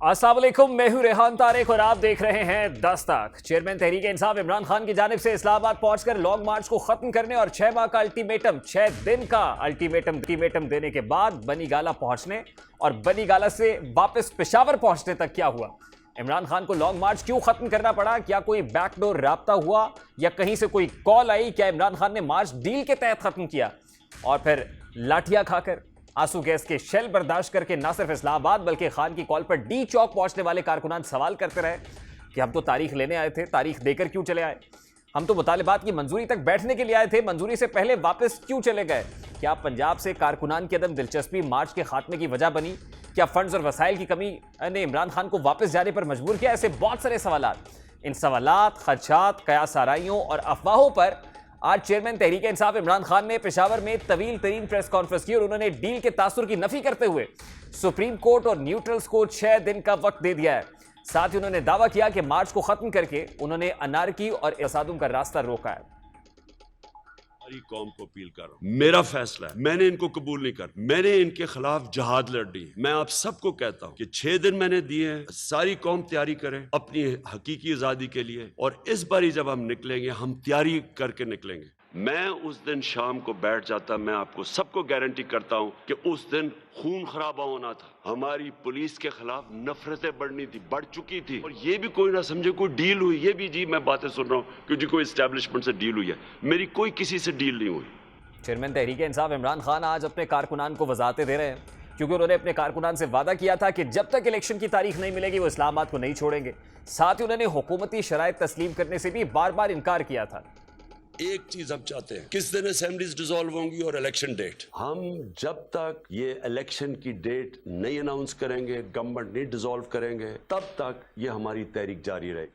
अस्सलाम वालेकुम, मैं हूं रेहान तारिक और आप देख रहे हैं 10 तक। चेयरमैन तहरीक इंसाफ इमरान खान की जानिब से इस्लामाबाद पहुंचकर लॉन्ग मार्च को खत्म करने और 6 माह का अल्टीमेटम, 6 दिन का अल्टीमेटम देने के बाद बनी गाला पहुंचने और बनी गाला से वापस पेशावर पहुंचने तक क्या हुआ? इमरान खान को लॉन्ग मार्च क्यों खत्म करना पड़ा? क्या कोई बैकडोर राब्ता हुआ या कहीं से कोई कॉल आई? क्या इमरान खान ने मार्च डील के तहत खत्म किया और फिर लाठियां खाकर, आंसू गैस के शेल बर्दाश्त करके ना सिर्फ इस्लामाबाद बल्कि खान की कॉल पर डी चौक पहुंचने वाले कारकुनान सवाल करते रहे कि हम तो तारीख लेने आए थे, तारीख देकर क्यों चले आए? हम तो मुतालिबात की मंजूरी तक बैठने के लिए आए थे, मंजूरी से पहले वापस क्यों चले गए? क्या पंजाब से कारकुनान की अदम दिलचस्पी मार्च के खात्मे की वजह बनी? क्या फंड्स और वसाइल की कमी ने इमरान खान को वापस जाने पर मजबूर किया? ऐसे बहुत सारे सवालात, इन सवालात, खदशात, कयास आराइयों और अफवाहों पर आज चेयरमैन तहरीक इंसाफ इमरान खान ने पेशावर में तवील तरीन प्रेस कॉन्फ्रेंस की और उन्होंने डील के तासुर की नफी करते हुए सुप्रीम कोर्ट और न्यूट्रल्स को 6 दिन का वक्त दे दिया है। साथ ही उन्होंने दावा किया कि मार्च को खत्म करके उन्होंने अनारकी और तसादुम का रास्ता रोका है। सारी कौम को अपील कर रहा हूं, मेरा फैसला है, मैंने इनको कबूल नहीं कर, मैंने इनके खिलाफ जहाद लड़ी। मैं आप सबको कहता हूं कि 6 दिन मैंने दिए हैं, सारी कौम तैयारी करे अपनी हकीकी आजादी के लिए और इस बारी जब हम निकलेंगे हम तैयारी करके निकलेंगे। मैं उस दिन शाम को बैठ जाता, मैं आपको सबको गारंटी करता हूं कि उस दिन खून खराबा होना था, हमारी पुलिस के खिलाफ नफरतें बढ़ चुकी थी और ये भी कोई ना समझे कोई डील हुई। ये भी जी मैं बातें सुन रहा हूं कि जी कोई एस्टेब्लिशमेंट से डील हुई है, मेरी कोई किसी से डील नहीं हुई। चेयरमैन तहरीक इंसाफ इमरान खान आज अपने कारकुनान को वजाहतें दे रहे हैं क्योंकि उन्होंने अपने कारकुनान से वादा किया था कि जब तक इलेक्शन की तारीख नहीं मिलेगी वो इस्लामाबाद को नहीं छोड़ेंगे। साथ ही उन्होंने हुकूमती शराइत तस्लीम करने से भी बार बार इनकार किया था। एक चीज हम चाहते हैं, किस दिन असेंबलीज डिसॉल्व होंगी और इलेक्शन डेट। हम जब तक ये इलेक्शन की डेट नहीं अनाउंस करेंगे, गवर्नमेंट नहीं डिसॉल्व करेंगे, तब तक ये हमारी तहरीक जारी रहेगी।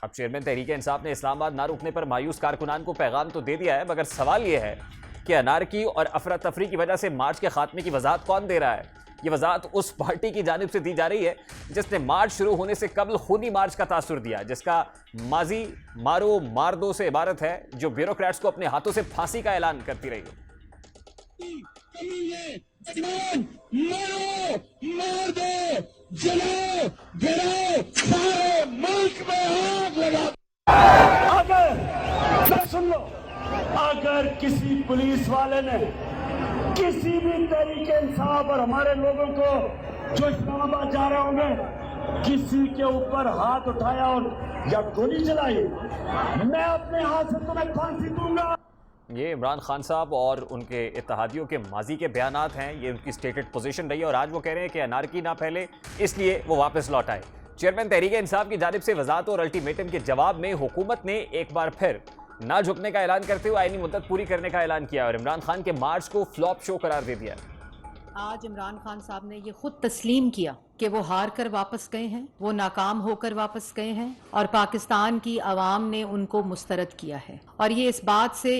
अब चेयरमैन तहरीक इंसाफ ने इस्लामाबाद ना रुकने पर मायूस कारकुनान को पैगाम तो दे दिया है, मगर सवाल यह है कि अनारकी और अफरा तफरी की वजह से मार्च के खात्मे की वजाहत कौन दे रहा है? ये वजाहत उस पार्टी की जानिब से दी जा रही है जिसने मार्च शुरू होने से कबल खूनी मार्च का तासुर दिया, जिसका माजी मारो मार दो से इबारत है, जो ब्यूरोक्रेट्स को अपने हाथों से फांसी का ऐलान करती रही है। मार दो, जलाओ, गिराओ, सारे मुल्क में आग लगा। अगर सुन लो, अगर किसी पुलिस वाले ने किसी भी तरीके इंसाफ और हमारे लोगों को जो इस्लामाबाद जा रहे होंगे किसी के ऊपर हाथ उठाया और या गोली चलाई, मैं अपने हाथ से तुम्हें फांसी दूंगा। ये इमरान खान साहब और उनके इत्तेहादियों के माजी के बयानात हैं, ये उनकी स्टेटेड पोजीशन रही है और आज वो कह रहे हैं कि अनारकी ना फैले इसलिए वो वापस लौट आए। चेयरमैन तहरीक इंसाफ की जानिब से वजाहत और अल्टीमेटम के जवाब में हुकूमत ने एक बार फिर ना झुकने का ऐलान करते हुए आईनी मुद्दत पूरी करने का ऐलान किया और इमरान खान के मार्च को फ्लॉप शो करार दे दिया। आज इमरान खान साहब ने ये खुद तस्लीम किया कि वो हार कर वापस गए हैं, वो नाकाम होकर वापस गए हैं और पाकिस्तान की आवाम ने उनको मुस्तरद किया है। और ये इस बात से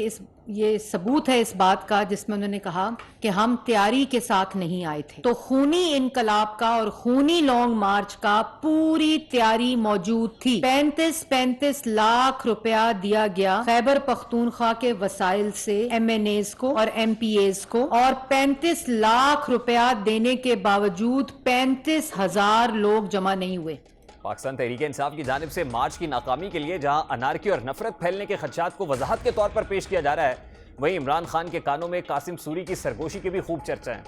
ये सबूत है इस बात का जिसमें उन्होंने कहा कि हम तैयारी के साथ नहीं आए थे। तो खूनी इनकलाब का और खूनी लॉन्ग मार्च का पूरी तैयारी मौजूद थी। 35 लाख रुपया दिया गया खैबर पख्तूनख्वा के वसाइल से MNAs को और MPAs को और 35 लाख रुपया देने के बावजूद 35,000 लोग जमा नहीं हुए। पाकिस्तान तहरीक इंसाफ की जानिब से मार्च की नाकामी के लिए जहां अनारकी और नफरत फैलने के खदशात को वजाहत के तौर पर पेश किया जा रहा है, वहीं इमरान खान के कानों में कासिम सूरी की सरगोशी की भी खूब चर्चा है।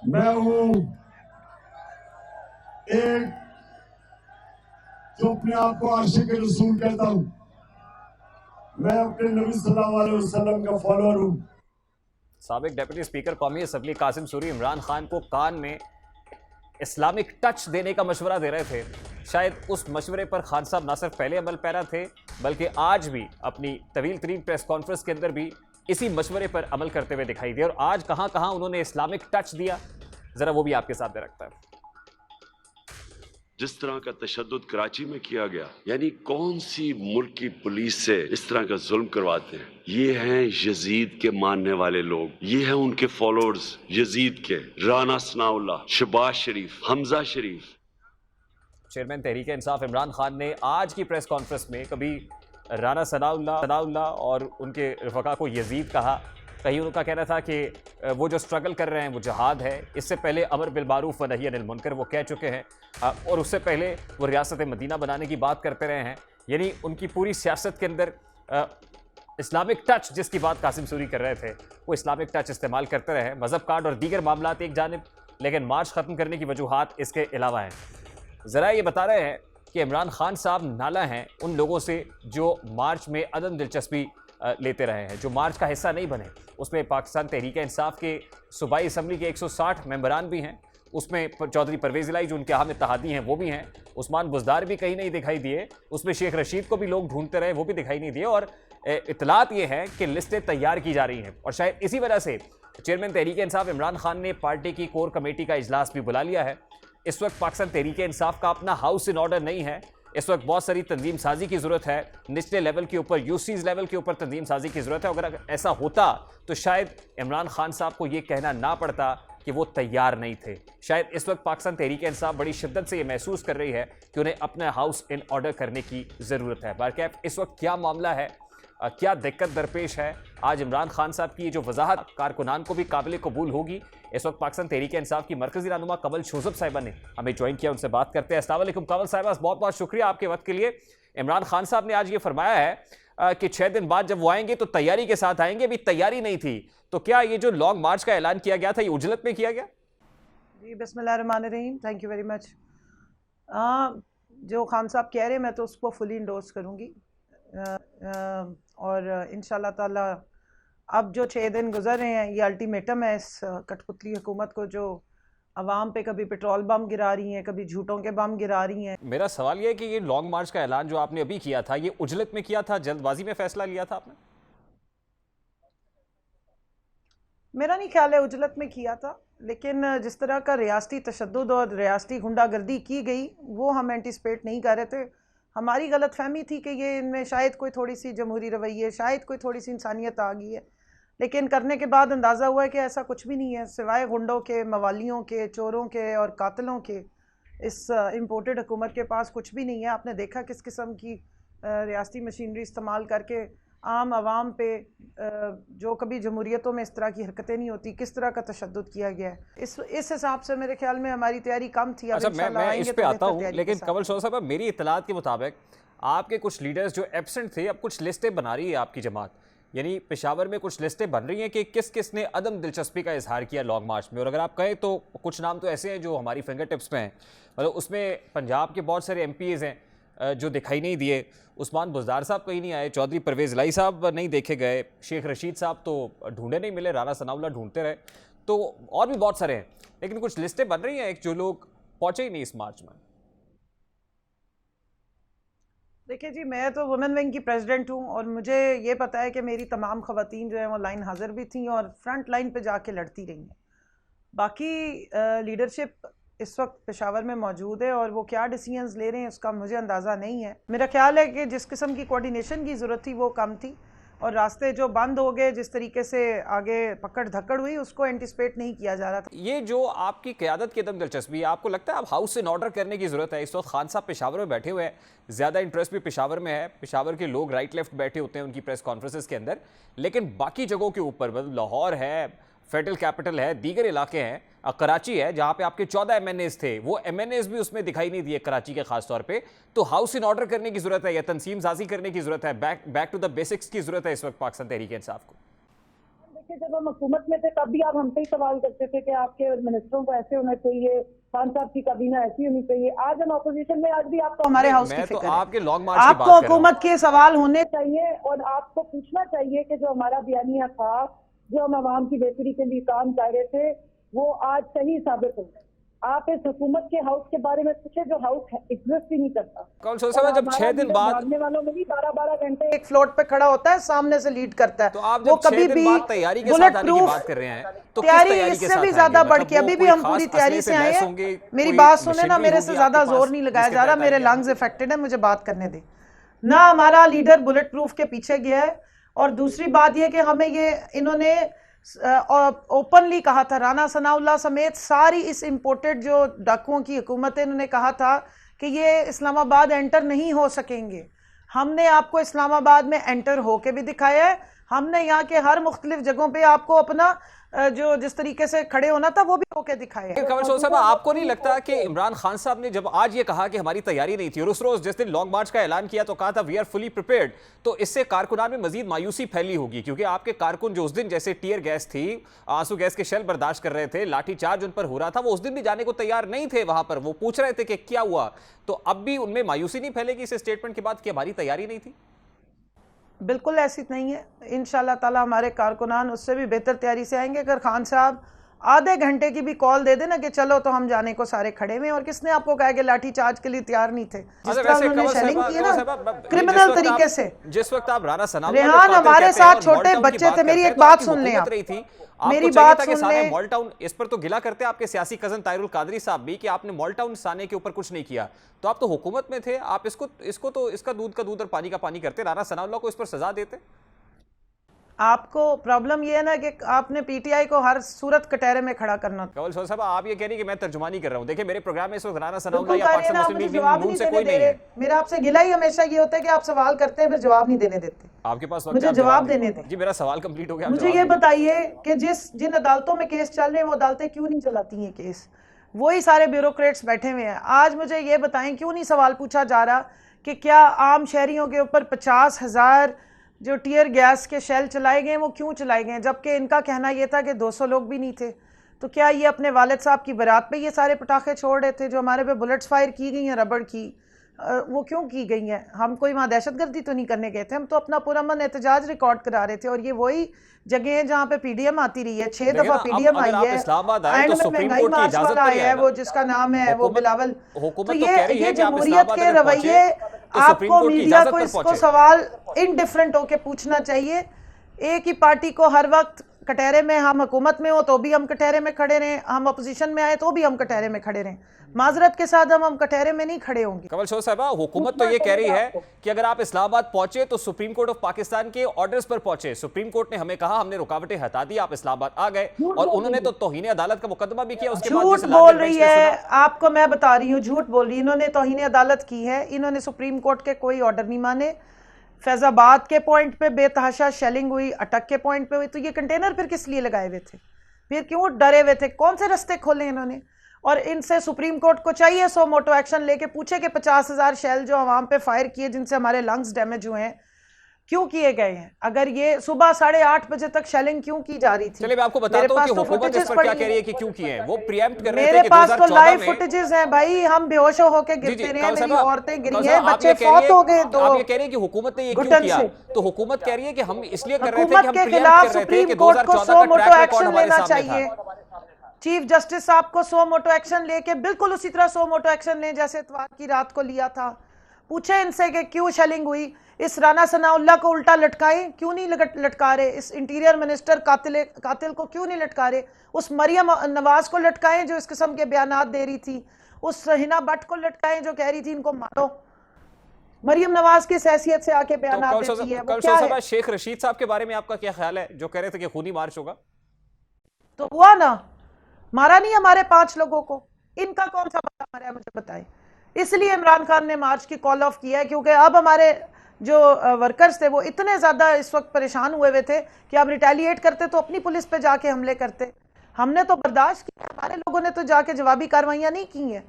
मैं हूं एक जो अपने आप को आशिक रसूल कहता हूं, मैं अपने नबी सल्लल्लाहु अलैहि वसल्लम का फॉलोअर हूं। साबिक डिप्टी स्पीकर कौमी असम्बली कासिम सूरी इमरान खान को कान में इस्लामिक टच देने का मशवरा दे रहे थे। शायद उस मशवरे पर खान साहब ना सिर्फ पहले अमल पैरा थे बल्कि आज भी अपनी तवील तरीन प्रेस कॉन्फ्रेंस के अंदर भी इसी मशवरे पर अमल करते हुए दिखाई दिए। और आज कहां कहां उन्होंने इस्लामिक टच दिया, जरा वो भी आपके साथ दे रखता है। जिस तरह का तशद्दुद कराची में किया गया, यानी कौन सी मुल्क की पुलिस से इस तरह का जुल्म करवाते हैं? ये हैं यजीद के मानने वाले लोग, ये हैं उनके फॉलोअर्स यजीद के, राना सनाउल्लाह, शहबाज शरीफ, हमजा शरीफ। चेयरमैन तहरीक इंसाफ इमरान खान ने आज की प्रेस कॉन्फ्रेंस में कभी राना सनाउल्लाह और उनके रफ़का को यजीद कहा, कहीं उनका कहना था कि वो जो स्ट्रगल कर रहे हैं वो जहाद है। इससे पहले अमर बिल मारूफ व नही अनिल मुनकर वो कह चुके हैं, और उससे पहले वो रियासत मदीना बनाने की बात करते रहे हैं। यानी उनकी पूरी सियासत के अंदर इस्लामिक टच, जिसकी बात कासिम सूरी कर रहे थे, वो इस्लामिक टच इस्तेमाल करते रहे। मज़हब कार्ड और दीगर मामलात एक जानिब, लेकिन मार्च ख़त्म करने की वजूहात इसके अलावा हैं। ज़रा ये बता रहे हैं कि इमरान खान साहब नाला हैं उन लोगों से जो मार्च में अदम दिलचस्पी लेते रहे हैं, जो मार्च का हिस्सा नहीं बने। उसमें पाकिस्तान तहरीक इंसाफ के सूबाई असम्बली के 160 मेंबरान भी हैं, उसमें चौधरी परवेज़ इलाही जो उनके अहम इत्तेहादी हैं वो भी हैं, उस्मान बुज़दार भी कहीं नहीं दिखाई दिए, उसमें शेख रशीद को भी लोग ढूंढते रहे, वो भी दिखाई नहीं दिए। और इतलात ये है कि लिस्टें तैयार की जा रही हैं, और शायद इसी वजह से चेयरमैन तहरीक इंसाफ इमरान खान ने पार्टी की कोर कमेटी का इजलास भी बुला लिया है। इस वक्त पाकिस्तान तहरीक इंसाफ का अपना हाउस इन ऑर्डर नहीं है। इस वक्त बहुत सारी तंजीम साजी की ज़रूरत है, निचले लेवल के ऊपर, यूसीज लेवल के ऊपर तंजीम साजी की ज़रूरत है। अगर ऐसा होता तो शायद इमरान खान साहब को ये कहना ना पड़ता कि वो तैयार नहीं थे। शायद इस वक्त पाकिस्तान तहरीक इंसाफ बड़ी शिद्दत से ये महसूस कर रही है कि उन्हें अपना हाउस इन ऑर्डर करने की ज़रूरत है। बारकैफ इस वक्त क्या मामला है, क्या दिक्कत दरपेश है, आज इमरान खान साहब की ये जो वजाहत कारकुनान को भी काबिल कबूल होगी। इस वक्त पाकिस्तान तहरीक इंसाफ की मरकजी रहनुमा कमल शोजब साहिबा ने हमें ज्वाइन किया, उनसे बात करते हैं। अस्सलाम वालेकुम कमल साहिबा, बहुत बहुत शुक्रिया आपके वक्त के लिए। इमरान खान साहब ने आज ये फरमाया है कि 6 दिन बाद जब वो आएंगे तो तैयारी के साथ आएंगे, अभी तैयारी नहीं थी, तो क्या ये जो लॉन्ग मार्च का ऐलान किया गया था ये उजलत में किया गया? जी बिस्मिल्लाहिर्रहमानिर्रहीम, थैंक यू वेरी मच। जो खान साहब कह रहे हैं मैं तो उसको फुली इंडोर्स करूँगी, और इंशाल्लाह ताला अब जो 6 दिन गुजर रहे हैं ये अल्टीमेटम है इस कठपुतली हुकूमत को, जो अवाम पे कभी पेट्रोल बम गिरा रही हैं, कभी झूठों के बम गिरा रही हैं। मेरा सवाल ये है कि ये लॉन्ग मार्च का ऐलान जो आपने अभी किया था ये उजलत में किया था, जल्दबाजी में फैसला लिया था आपने? मेरा नहीं ख्याल है उजलत में किया था, लेकिन जिस तरह का रियासती तशद्दुद और रियासती गुंडागर्दी की गई वो हम एंटिसिपेट नहीं कर रहे थे। हमारी गलत फहमी थी कि ये इनमें शायद कोई थोड़ी सी जमहूरी रवैये, शायद कोई थोड़ी सी इंसानियत आ गई है, लेकिन करने के बाद अंदाज़ा हुआ है कि ऐसा कुछ भी नहीं है। सिवाय गुंडों के, मवालियों के, चोरों के और कातलों के इस इम्पोर्टेड हुकूमत के पास कुछ भी नहीं है। आपने देखा किस किस्म की रियासती मशीनरी इस्तेमाल करके आम आवाम पे जो कभी जमहूरियतों में इस तरह की हरकतें नहीं होती, किस तरह का तशद्दुद किया गया है। इस हिसाब से मेरे ख्याल में हमारी तैयारी कम थी। अच्छा, मैं इस पे आता हूँ, लेकिन कमल शोजब साहब मेरी इत्तलात के मुताबिक आपके कुछ लीडर्स जो एब्सेंट थे अब कुछ लिस्टें बना रही है आपकी जमात, यानी पेशावर में कुछ लिस्टें बन रही हैं कि किस किस ने अदम दिलचस्पी का इजहार किया लॉन्ग मार्च में। और अगर आप कहें तो कुछ नाम तो ऐसे हैं जो हमारी फिंगर टिप्स पे हैं, मतलब उसमें पंजाब के बहुत सारे MPs हैं जो दिखाई नहीं दिए। उस्मान बुज़दार साहब कहीं नहीं आए, चौधरी परवेज़ इलाही साहब नहीं देखे गए, शेख रशीद साहब तो ढूंढे नहीं मिले, राना सनाउल्लाह ढूंढते रहे, तो और भी बहुत सारे हैं, लेकिन कुछ लिस्टें बन रही हैं जो लोग पहुंचे ही नहीं इस मार्च में। देखिए जी, मैं तो वुमेन विंग की प्रेसिडेंट हूँ और मुझे ये पता है कि मेरी तमाम ख़वातीन जो हैं वो लाइन हाजिर भी थी और फ्रंट लाइन पे जाके लड़ती रही हैं। बाकी लीडरशिप इस वक्त पेशावर में मौजूद है और वो क्या डिसीजंस ले रहे हैं उसका मुझे अंदाज़ा नहीं है। मेरा ख्याल है कि जिस किस्म की कोऑर्डिनेशन की ज़रूरत थी वो कम थी, और रास्ते जो बंद हो गए, जिस तरीके से आगे पकड़ धकड़ हुई, उसको एंटिसिपेट नहीं किया जा रहा था। ये जो आपकी क़यादत की एकदम दिलचस्पी है, आपको लगता है अब हाउस इन ऑर्डर करने की ज़रूरत है? इस वक्त खान साहब पेशावर में बैठे हुए हैं, ज़्यादा इंटरेस्ट भी पेशावर में है, पेशावर के लोग राइट लेफ्ट बैठे होते हैं उनकी प्रेस कॉन्फ्रेंसेस के अंदर, लेकिन बाकी जगहों के ऊपर, मतलब लाहौर है, फेडरल कैपिटल है, दीगर इलाके हैं, कराची है जहां पे आपके 14 MNAs थे, वो MNAs भी उसमें दिखाई नहीं दिए कराची के खास तौर पे। तो हाउस इन ऑर्डर करने की जरूरत है या तंसीम साजी करने की जरूरत है, बैक टू द बेसिक्स की जरूरत है इस वक्त पाकिस्तान तहरीक इंसाफ को? देखिए, जब हम हुकूमत में थे तब भी आप हमसे ही सवाल करते थे कि आपके मिनिस्टरों को ऐसे होना चाहिए, खान साहब की काबीना ऐसी होनी चाहिए। आज हम अपोजिशन में, आज भी आपको हमारे हाउस की तो फिक्र आपके लॉन्ग मार्च है, की बात आपको कर रहा हूं। हुकूमत के सवाल होने चाहिए और आपको पूछना चाहिए कि जो हमारा बयानिया था, जो हम आवाम की बेहतरी के लिए काम कर रहे थे, वो आज सही साबित हो गए। आप इस हुकूमत के हाउस के बारे में पूछे जो हाउस एग्जिस्ट ही नहीं करता। कौन सा समय जब 6 दिन बाद भागने वालों में भी 12-12 घंटे एक फ्लोट पे खड़ा होता है, सामने से लीड करता है। तो आप वो जब 6 कभी दिन भी बाद तैयारी के साथ बुलेट आने की प्रूफ बात कर रहे हैं तो किस तैयारी तैयारी के इससे साथ भी आएंगे? ज्यादा बढ़ मतलब के वो अभी भी कोई हम खास पूरी तैयारी असले से आए लैस हैं। होंगे, मेरी कोई बात सुने ना, मशीनरी मेरे होगी से ज्यादा आपके जोर पास नहीं लगाया जिसके जा रहा, तहत मेरे आएंगे? लंग्स इफेक्टेड है, मुझे बात करने दे ना। हमारा लीडर बुलेट प्रूफ के पीछे गया है। और दूसरी बात यह कि हमें ये इन्होंने ओपनली कहा था, राना सनाउल्लाह समेत सारी इस इंपोर्टेड जो डाकुओं की हुकूमत है, इन्होंने कहा था कि ये इस्लामाबाद एंटर नहीं हो सकेंगे। हमने आपको इस्लामाबाद में एंटर होके भी दिखाया है। हमने यहाँ के हर मुख्तलिफ जगहों पे आपको अपना जो जिस तरीके से खड़े होना था वो भी होके दिखाया है। कंवर शोर साहब, आपको नहीं लगता कि इमरान खान साहब ने जब आज ये कहा कि हमारी तैयारी नहीं थी और उस रोज जिस दिन लॉन्ग मार्च का ऐलान किया तो कहा था वी आर फुली प्रिपेयर्ड, तो इससे कारकुनान में मजीद मायूसी फैली होगी? क्योंकि आपके कारकुन जो उस दिन जैसे टीयर गैस थी, आंसू गैस के शेल बर्दाश्त कर रहे थे, लाठी चार्ज उन पर हो रहा था, वो उस दिन भी जाने को तैयार नहीं थे वहां पर। वो पूछ रहे थे कि क्या हुआ, तो अब भी उनमें मायूसी नहीं फैलेगी इस स्टेटमेंट के बाद कि हमारी तैयारी नहीं थी? बिल्कुल ऐसी नहीं है। इंशाल्लाह ताला हमारे कारकुनान उससे भी बेहतर तैयारी से आएंगे। अगर खान साहब आधे घंटे की भी कॉल दे देना कि चलो तो हम जाने को सारे खड़े हुए। और किसने आपको कहा कि लाठी चार्ज के लिए तैयार नहीं थे? जिस तरह उन्होंने शेलिंग की ना क्रिमिनल तरीके से, जिस वक्त आप राना सनाउल्लाह रेहान हमारे साथ छोटे बच्चे थे। मेरी एक बात सुन लें आप, मेरी बात सुन लें। मॉल टाउन इस पर तो गिला करते आपके सियासी कजन ताहिरुल कादरी साहब भी कि आपने मॉल टाउन साने के ऊपर कुछ नहीं किया, तो आप तो हुकूमत में थे, आप इसको तो इसका दूध का दूध और पानी का पानी करते, राना सनाउल्लाह को इस पर सजा देते। आपको प्रॉब्लम ये है ना कि आपने पीटीआई को हर सूरत कटहरे में खड़ा करना था। कंवल साहब, आप ये कह रही कि मैं तर्जुमानी कर रहा हूं। देखिए मेरे प्रोग्राम में इस वक्त राना सनाउल्लाह बिल्कुल या कह रहे हैं पाकिस्तान ना, मुस्लिम मुझे लीग जवाब नून नहीं से देने कोई दे नहीं रहे। है। मेरा आपसे गिला ही हमेशा ये होता है कि आप सवाल करते हैं फिर जवाब नहीं देने देते। आपके पास वक्त मुझे है, आप जवाब देने दें। जी मेरा सवाल कंप्लीट हो गया। मुझे ये बताइए कि जिन अदालतों में केस चल रहे हैं वो अदालतें क्यों नहीं चलाती हैं केस? वही सारे ब्यूरोक्रेट्स बैठे हुए हैं। आज मुझे ये बताएं क्यों नहीं सवाल पूछा जा रहा कि क्या आम शहरियों के ऊपर 50,000 जो टीयर गैस के शेल चलाए गए वो क्यों चलाए गए, जबकि इनका कहना यह था कि 200 लोग भी नहीं थे। तो क्या ये अपने वालिद साहब की बारात पे ये सारे पटाखे छोड़ रहे थे? जो हमारे पे बुलेट्स फायर की गई हैं रबड़ की, वो क्यों की गई हैं? हम कोई वहाँ दहशतगर्दी तो नहीं करने गए थे, हम तो अपना पुरअमन एहतजाज रिकॉर्ड करा रहे थे। और ये वही जगह है जहाँ पे पीडीएम आती रही है, 6 दफा पीडीएम आई है, एंड में महंगाई मार्च वाला आया है वो जिसका नाम है वो बिलावल। तो ये जमहूरियत के रवैये आपको मीडिया को इसको सवाल इनडिफरेंट होके पूछना चाहिए। एक ही पार्टी को हर वक्त कटहरे में, हम हुकूमत में हो तो भी हम कटहरे में खड़े रहे, हम अपोजिशन में आए तो भी हम कटहरे में खड़े रहे। माजरत के साथ हम कटहरे में नहीं खड़े होंगे। कंवल शोर साहब, हुकूमत तो ये कह रही है कि अगर आप इस्लामाबाद पहुंचे तो सुप्रीम कोर्ट ऑफ पाकिस्तान के ऑर्डर्स पर पहुंचे। सुप्रीम कोर्ट ने हमें कहा, हमने रुकावटें हटा दी, आप इस्लामाबाद आ गए और उन्होंने तो तौहीन अदालत का मुकदमा भी किया। उसके बाद झूठ बोल रही है, आपको मैं बता रही हूँ, झूठ बोल रही है। इन्होंने तौहीन अदालत की है, इन्होंने सुप्रीम कोर्ट के कोई ऑर्डर नहीं माने। फैजाबाद के पॉइंट पे बेतहाशा शेलिंग हुई, अटक के पॉइंट पे हुई, तो ये कंटेनर फिर किस लिए लगाए हुए थे? फिर क्यों डरे हुए थे? कौन से रास्ते खोले इन्होंने? और इनसे सुप्रीम कोर्ट को चाहिए सो मोटो एक्शन लेके पूछे कि 50,000 शेल जो आवाम पे फायर किए जिनसे हमारे लंग्स डैमेज हुए हैं क्यों किए गए हैं? अगर ये सुबह 8:30 बजे तक शेलिंग क्यों की जा रही थी? चलिए मैं आपको बताता हूं कि हुकूमत इस पर क्या कह रही है कि क्यों किए हैं। वो प्रीएम्प्ट कर रहे थे मेरे कि पास तो 2014 लाइव में फुटेजेस हैं भाई, हम बेहोश होकर गिरते रहे, मेरी औरतें गिरी हैं, आप बच्चे ये कह रही फौत हो गए। है- आप ये कह रही है कि हुकूमत ने ये क्यों घुटन किया? से। तो हुकूमत कह रही है कि हम इसलिए कर रहे थे कि हुकूमत हम के प्रीएम्प्ट खिलाफ कर रहे थे सुप्रीम कि कोर्ट को 2014 सो का मोटो ट्रैक रिकॉर्ड एक्शन हमारे लेना सामने चाहिए। था। चीफ जस्टिस साहब को सो मोटो एक्शन लेके बिल्कुल उसी तरह सो मोटो एक्शन लें जैसे इतवार की रात को लिया था। पूछे इनसे कि क्यों शेलिंग हुई। इस राना सनाउल्लाह को उल्टा लटकाएं, क्यों नहीं लटका रहे? इस इंटीरियर मिनिस्टर कातिल को क्यों नहीं लटका रहे? उस मरियम नवाज को लटकाएं जो इस किस्म के बयानात दे रही थी। उस हिना भट्ट को लटकाएं जो कह रही थी इनको मारो। मरियम नवाज की हैसियत से आके बयानात देती है, वो क्या है? शेख रशीद साहब के बारे में आपका क्या ख्याल है जो कह रहे थे कि खूनी मार्च होगा? तो हुआ ना, मारा नहीं हमारे 5 लोगों को, इनका कौन सा बंदा मारा है मुझे बताएं। इसलिए इमरान खान ने मार्च की कॉल ऑफ किया है क्योंकि अब हमारे जो वर्कर्स थे वो इतने ज्यादा इस वक्त परेशान हुए थे कि अब रिटेलिएट करते तो अपनी पुलिस पे जाके हमले करते। हमने तो बर्दाश्त किया, हमारे लोगों ने तो जाके जवाबी कार्रवाइयां नहीं की हैं।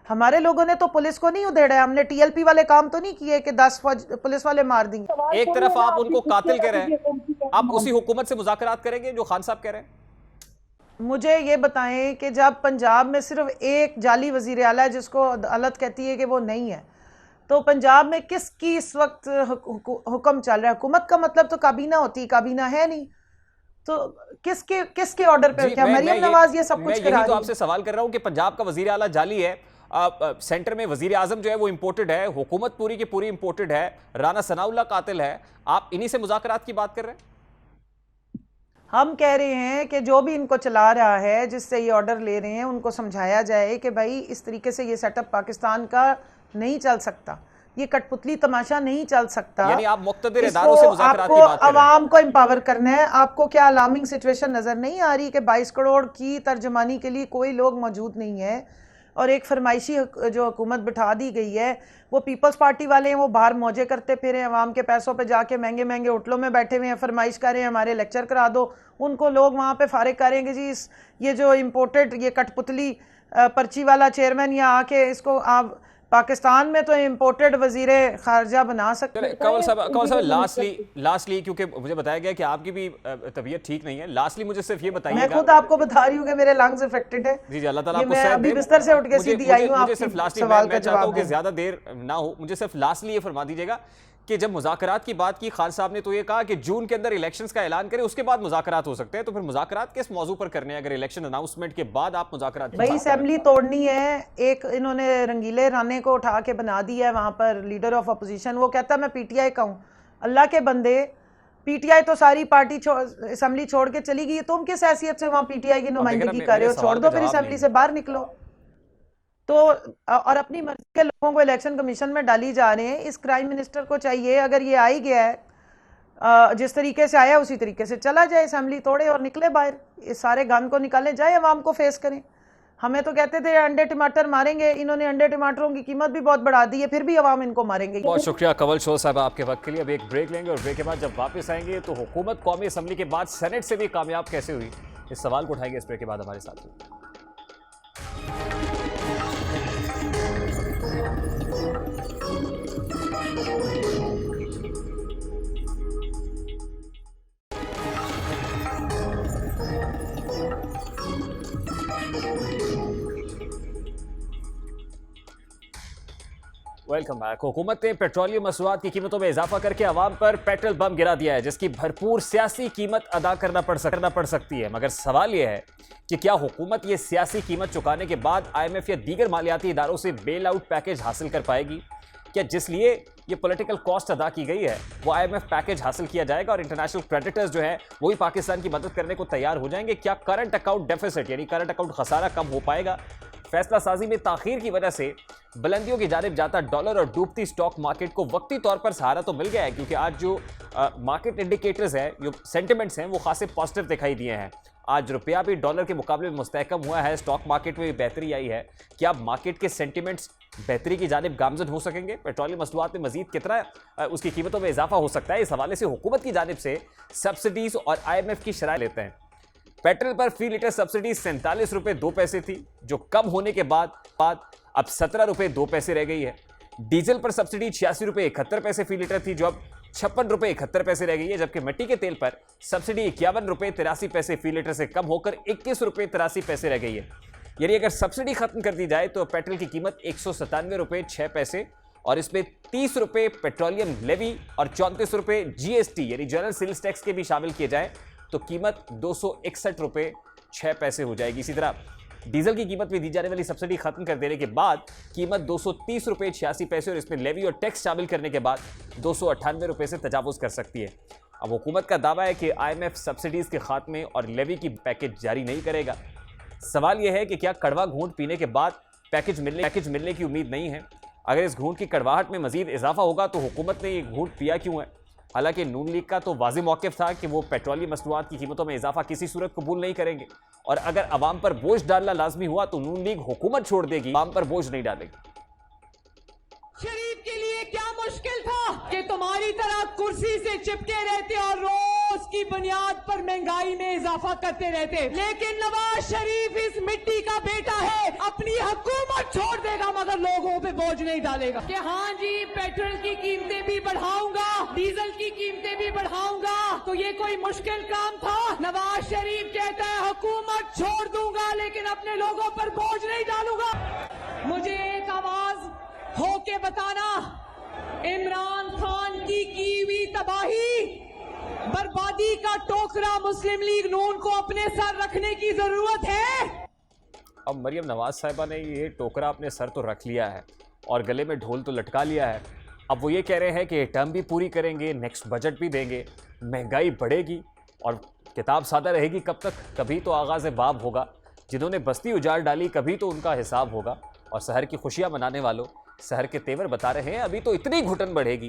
हमारे लोगों ने तो पुलिस को नहीं उधेड़ा है, हमने टीएलपी वाले काम तो नहीं किए कि 10 पुलिस वाले मार देंगे। एक तरफ आप उनको कातिल कह रहे हैं, आप उसी हुकूमत से मुज़ाकरात करेंगे जो खान साहब कह रहे हैं? मुझे ये बताएं कि जब पंजाब में सिर्फ एक जाली वजीर आला है जिसको अदालत कहती है कि वो नहीं है, तो पंजाब में किसकी इस वक्त हुक्म चल रहा है? हुकूमत का मतलब तो काबीना होती है, काबीना है नहीं। तो किसके ऑर्डर पे? क्या मरियम नवाज ये सब कुछ करा रही है? तो आपसे सवाल कर रहा हूं कि पंजाब का वजीर आला जाली है, सेंटर में वजीर आजम जो है वो इंपोर्टेड है, हुकूमत पूरी की पूरी इंपोर्टेड है, राना सनाउल्लाह कातिल है, आप इन्हीं से मुज़ाकरात की बात कर रहे हैं? हम कह रहे हैं कि जो भी इनको चला रहा है, जिससे ये ऑर्डर ले रहे हैं, उनको समझाया जाए कि भाई इस तरीके से ये सेटअप पाकिस्तान का नहीं चल सकता, ये कठपुतली तमाशा नहीं चल सकता। यानी आप मुक़्तदिर इदारों से मुज़ाकरात की बात कर रहे हैं। अवाम को एम्पावर करना है। आपको क्या अलार्मिंग सिचुएशन नजर नहीं आ रही कि 22 करोड़ की तर्जमानी के लिए कोई लोग मौजूद नहीं है और एक फरमाइशी जो हुकूमत बिठा दी गई है, वो पीपल्स पार्टी वाले हैं, वो बाहर मौजे करते फिरे, अवाम के पैसों पे जाके महंगे महंगे होटलों में बैठे हुए हैं, फरमाइश कर रहे हैं हमारे लेक्चर करा दो। उनको लोग वहाँ पे फारिग करेंगे जी ये जो इम्पोर्टेड ये कठपुतली पर्ची वाला चेयरमैन यहाँ आके इसको आप पाकिस्तान में तो इम्पोर्टेड वजीर खारजा बना सकते हैं। कंवल साहब लास्टली क्योंकि मुझे बताया गया कि आपकी भी तबीयत ठीक नहीं है, लास्टली मुझे सिर्फ ये बताइएगा। मैं खुद आपको बता रही हूँ कि मेरे लंग्स अफेक्टेड है। जी अल्लाह ताला आपको मैं सेहत अभी दे। बिस्तर से उठ के सीधी आई हूँ। मुझे सिर्फ लास्टली मैं चाहता हूँ कि ज्यादा देर ना हो, मुझे सिर्फ लास्टली ये फरमा दीजिएगा कि जब मुज़ाकरात की बात की, खान साहब ने तो ये कहा कि जून के अंदर इलेक्शंस का ऐलान करें, उसके बाद मुज़ाकरात हो सकते हैं, तो फिर मुज़ाकरात किस मौजू पर करने हैं अगर इलेक्शन अनाउंसमेंट के बाद आप मुज़ाकरात? भाई असेंबली तोड़नी है। एक इन्होंने रंगीले राने को उठा के बना दिया है वहां पर लीडर ऑफ अपोजिशन, वो कहता है मैं पीटीआई का हूँ। अल्लाह के बंदे, पीटीआई तो सारी पार्टी असेंबली छोड़ के चली गई, तुम किस हैसियत से वहां पीटीआई की नुमाइंदगी कर रहे हो? छोड़ दो फिर असेंबली से बाहर निकलो। तो और अपनी मर्जी के लोगों को इलेक्शन कमीशन में डाली जा रहे हैं। इस क्राइम मिनिस्टर को चाहिए, अगर ये आ ही गया है जिस तरीके से आया उसी तरीके से चला जाए, असेंबली तोड़े और निकले बाहर, इस सारे गन को निकाले जाए, अवाम को फेस करें। हमें तो कहते थे अंडे टमाटर मारेंगे, इन्होंने अंडे टमाटरों की कीमत भी बहुत बढ़ा दी है, फिर भी अवाम इनको मारेंगे। बहुत शुक्रिया कंवल शोर साहब आपके वक्त के लिए। अब एक ब्रेक लेंगे और ब्रेक के बाद जब वापस आएंगे तो हुकूमत कौमी असम्बली के बाद सेनेट से भी कामयाब कैसे हुई, इस सवाल को उठाएंगे इस ब्रेक के बाद हमारे साथ। Welcome back. हुकूमत ने पेट्रोलियम मसनूआत की कीमतों में इजाफा करके अवाम पर पेट्रोल बम गिरा दिया है, जिसकी भरपूर सियासी कीमत अदा करना पड़ सकती है। मगर सवाल यह है कि क्या हुकूमत ये सियासी कीमत चुकाने के बाद IMF या दीगर मालियाती इदारों से बेल आउट पैकेज हासिल कर पाएगी? क्या जिस लिए ये पॉलिटिकल कॉस्ट अदा की गई है वो IMF पैकेज हासिल किया जाएगा और इंटरनेशनल क्रेडिटर्स जो है वही पाकिस्तान की मदद करने को तैयार हो जाएंगे? क्या करंट अकाउंट डेफिसिट यानी करंट अकाउंट खसारा कम हो पाएगा? फैसला साजी में ताखीर की वजह से बुलंदियों की जानिब जाता डॉलर और डूबती स्टॉक मार्केट को वक्ती तौर पर सहारा तो मिल गया है, क्योंकि आज जो मार्केट इंडिकेटर्स हैं, जो सेंटिमेंट्स हैं, वो खासे पॉजिटिव दिखाई दिए हैं। आज रुपया भी डॉलर के मुकाबले में मुस्तहकम हुआ है, स्टॉक मार्केट में भी बेहतरी आई है। क्या मार्केट के सेंटिमेंट्स बेहतरी की जानिब गामजन हो सकेंगे? पेट्रोलियम मसनूआत में मजीद कितना उसकी कीमतों में इजाफा हो सकता है? इस हवाले से हुकूमत की जानिब से सब्सिडीज और IMF की शराइ लेते हैं। पेट्रोल पर फी लीटर सब्सिडी 47 रुपए 2 पैसे थी, जो कम होने के बाद अब 17 रुपए 2 पैसे रह गई है। डीजल पर सब्सिडी 86 रुपए 71 पैसे फी लीटर थी, जो अब 56 रुपए 71 पैसे रह गई है। जबकि मिट्टी के तेल पर सब्सिडी 51 रुपए 83 पैसे फी लीटर से कम होकर 21 रुपए 83 पैसे रह गई है। यानी अगर सब्सिडी खत्म कर दी जाए तो पेट्रोल की कीमत 197 रुपए 6 पैसे और इसमें 30 रुपए पेट्रोलियम लेवी और 34 रुपए GST यानी जनरल सेल्स टैक्स के भी शामिल किए जाए तो कीमत 261 रुपए 6 पैसे हो जाएगी। इसी तरह डीजल की कीमत में दी जाने वाली सब्सिडी खत्म कर देने के बाद कीमत 230 रुपए 86 पैसे और इसमें लेवी और टैक्स शामिल करने के बाद 298 रुपए से तजावुज कर सकती है। अब हुकूमत का दावा है कि IMF सब्सिडीज के खात्मे और लेवी की पैकेज जारी नहीं करेगा। सवाल यह है कि क्या कड़वा घूंट पीने के बाद पैकेज मिलने की उम्मीद नहीं है? अगर इस घूंट की कड़वाहट में मजीद इजाफा होगा तो हुकूमत ने ये घूंट पिया क्यों है? हालांकि नून लीग का तो वाज़ेह मौक़िफ़ था कि वो पेट्रोलियम मसनूआत की कीमतों में इजाफा किसी सूरत कबूल नहीं करेंगे और अगर अवाम पर बोझ डालना लाजमी हुआ तो नून लीग हुकूमत छोड़ देगी, अवाम पर बोझ नहीं डालेगी। शरीफ के लिए क्या मुश्किल था कि तुम्हारी तरह कुर्सी से चिपके रहते और रोज की बुनियाद पर महंगाई में इजाफा करते रहते, लेकिन नवाज शरीफ इस मिट्टी का बेटा है, अपनी हुकूमत छोड़ देगा मगर लोगों पे बोझ नहीं डालेगा कि हाँ जी पेट्रोल की कीमतें भी बढ़ाऊंगा, डीजल की कीमतें भी बढ़ाऊंगा। तो ये कोई मुश्किल काम था? नवाज शरीफ कहता है हुकूमत छोड़ दूंगा लेकिन अपने लोगों पर बोझ नहीं डालूंगा। मुझे एक आवाज होके बताना, इमरान खान की हुई तबाही बर्बादी का टोकरा मुस्लिम लीग नून को अपने सर रखने की जरूरत है। अब मरियम नवाज साहिबा ने ये टोकरा अपने सर तो रख लिया है और गले में ढोल तो लटका लिया है। अब वो ये कह रहे हैं कि टर्म भी पूरी करेंगे, नेक्स्ट बजट भी देंगे, महंगाई बढ़ेगी और किताब सादा रहेगी कब तक? कभी तो आगाज़ बाब होगा। जिन्होंने बस्ती उजाड़ डाली कभी तो उनका हिसाब होगा। और शहर की खुशियां मनाने वालों, शहर के तेवर बता रहे हैं अभी तो इतनी घुटन बढ़ेगी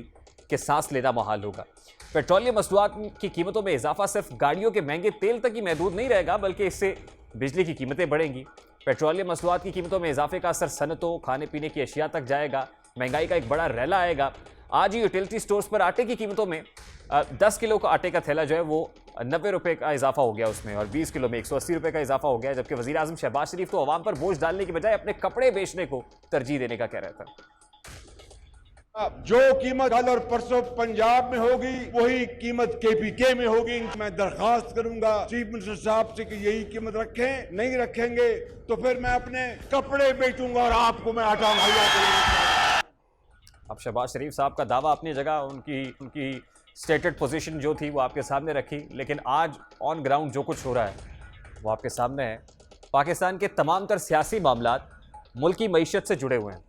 कि सांस लेना मुहाल होगा। पेट्रोलियम मसनूआत की कीमतों में इजाफा सिर्फ गाड़ियों के महंगे तेल तक ही महदूद नहीं रहेगा, बल्कि इससे बिजली की कीमतें बढ़ेंगी। पेट्रोलियम मसनूआत की कीमतों में इजाफे का असर सनतों, खाने पीने की अशिया तक जाएगा। महंगाई का एक बड़ा रैला आएगा। आज ही यूटिलिटी स्टोर्स पर आटे की कीमतों में 10 किलो का आटे का थैला जो है वो 90 रुपये का इजाफा हो गया उसमें, और 20 किलो में 180 रुपये का इजाफा हो गया। जबकि वज़ीर आज़म शहबाज शरीफ तो अवाम पर बोझ डालने की बजाय अपने कपड़े बेचने को तरजीह देने का कह रहा था। जो कीमत कल और परसों पंजाब में होगी वही कीमत केपीके में होगी। मैं दरखास्त करूंगा चीफ मिनिस्टर साहब से कि यही कीमत रखें, नहीं रखेंगे तो फिर मैं अपने कपड़े बेचूंगा और आपको मैं आटा मुहैया करूंगा। अब शहबाज शरीफ साहब का दावा अपनी जगह, उनकी स्टेटेड पोजीशन जो थी वो आपके सामने रखी, लेकिन आज ऑन ग्राउंड जो कुछ हो रहा है वो आपके सामने है। पाकिस्तान के तमाम तर सियासी मामलात मुल्क की मईशत से जुड़े हुए हैं।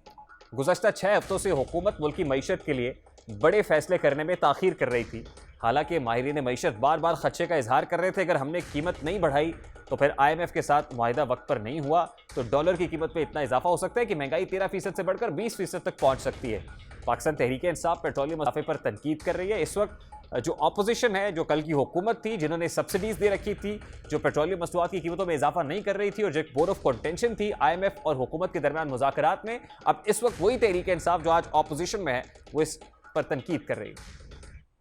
गुज़श्ता 6 हफ्तों से हुकूमत मुल्क की मईशत के लिए बड़े फैसले करने में ताख़ीर कर रही थी। हालांकि माहिरीन मईशत बार बार खदशे का इजहार कर रहे थे अगर हमने कीमत नहीं बढ़ाई तो फिर IMF के साथ मुआहिदा वक्त पर नहीं हुआ तो डॉलर की कीमत में इतना इजाफा हो सकता है कि महंगाई 13% से बढ़कर 20% तक पहुंच सकती है। पाकिस्तान तहरीक इंसाफ पेट्रोलियम इजाफे पर तनकीद कर रही है। इस वक्त जो अपोजिशन है, जो कल की हुकूमत थी जिन्होंने सब्सिडीज दे रखी थी, जो पेट्रोलियम मसनूआत की कीमतों में इजाफा नहीं कर रही थी और जो बोर्ड ऑफ कंटेंशन थी IMF और हुकूमत के दरमियान मुज़ाकरात में, अब इस वक्त वही तहरीक इंसाफ जो आज अपोजिशन में है वो इस पर तनकीद कर रही है।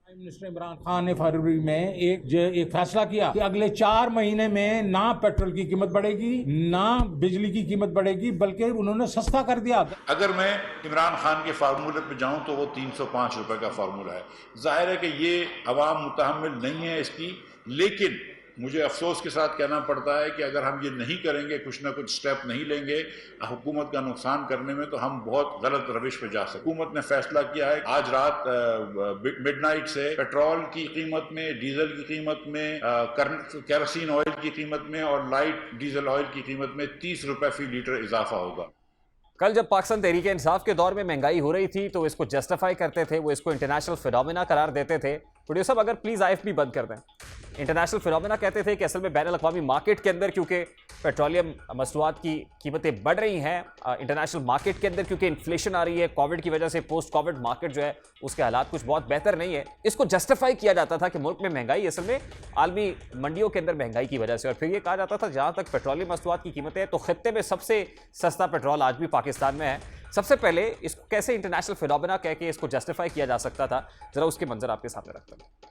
प्राइम मिनिस्टर इमरान खान ने फरवरी में एक फैसला किया कि अगले 4 महीने में ना पेट्रोल की कीमत बढ़ेगी ना बिजली की कीमत बढ़ेगी, बल्कि उन्होंने सस्ता कर दिया। अगर मैं इमरान खान के फार्मूले पे जाऊं तो वो 305 रुपए का फार्मूला है। जाहिर है कि ये अवाम मुतहम्मिल नहीं है इसकी, लेकिन मुझे अफसोस के साथ कहना पड़ता है कि अगर हम ये नहीं करेंगे, कुछ ना कुछ स्टेप नहीं लेंगे हुकूमत का नुकसान करने में, तो हम बहुत गलत रविश पे जा सकते। हुकूमत ने फैसला किया है आज रात मिडनाइट से पेट्रोल की कीमत में, डीजल की कीमत में, केरोसिन ऑयल की कीमत में और लाइट डीजल ऑयल की कीमत में 30 रुपए फी लीटर इजाफा होगा। कल जब पाकिस्तान तहरीक इंसाफ के दौर में महंगाई हो रही थी तो इसको जस्टिफाई करते थे, वो इसको इंटरनेशनल फिनोमेना करार देते थे। प्रोड्यूसर अगर प्लीज़ IFB बंद कर दें। इंटरनेशनल फिनोमेना कहते थे कि असल में बैनुल अक़वामी मार्केट के अंदर क्योंकि पेट्रोलियम मसनूआत की कीमतें बढ़ रही हैं, इंटरनेशनल मार्केट के अंदर क्योंकि इन्फ्लेशन आ रही है, कोविड की वजह से पोस्ट कोविड मार्केट जो है उसके हालात कुछ बहुत बेहतर नहीं है, इसको जस्टिफाई किया जाता था कि मुल्क में महंगाई असल में आलमी मंडियों के अंदर महंगाई की वजह से। और फिर ये कहा जाता था जहाँ तक पेट्रोलियम मसनूआत की कीमतें हैं तो खित्ते में सबसे सस्ता पेट्रोल आज भी पाकिस्तान में है। सबसे पहले इसको कैसे इंटरनेशनल फिनोमेना कह के इसको जस्टिफाई किया जा सकता था, जरा उसके मंजर आपके सामने रखता हूं।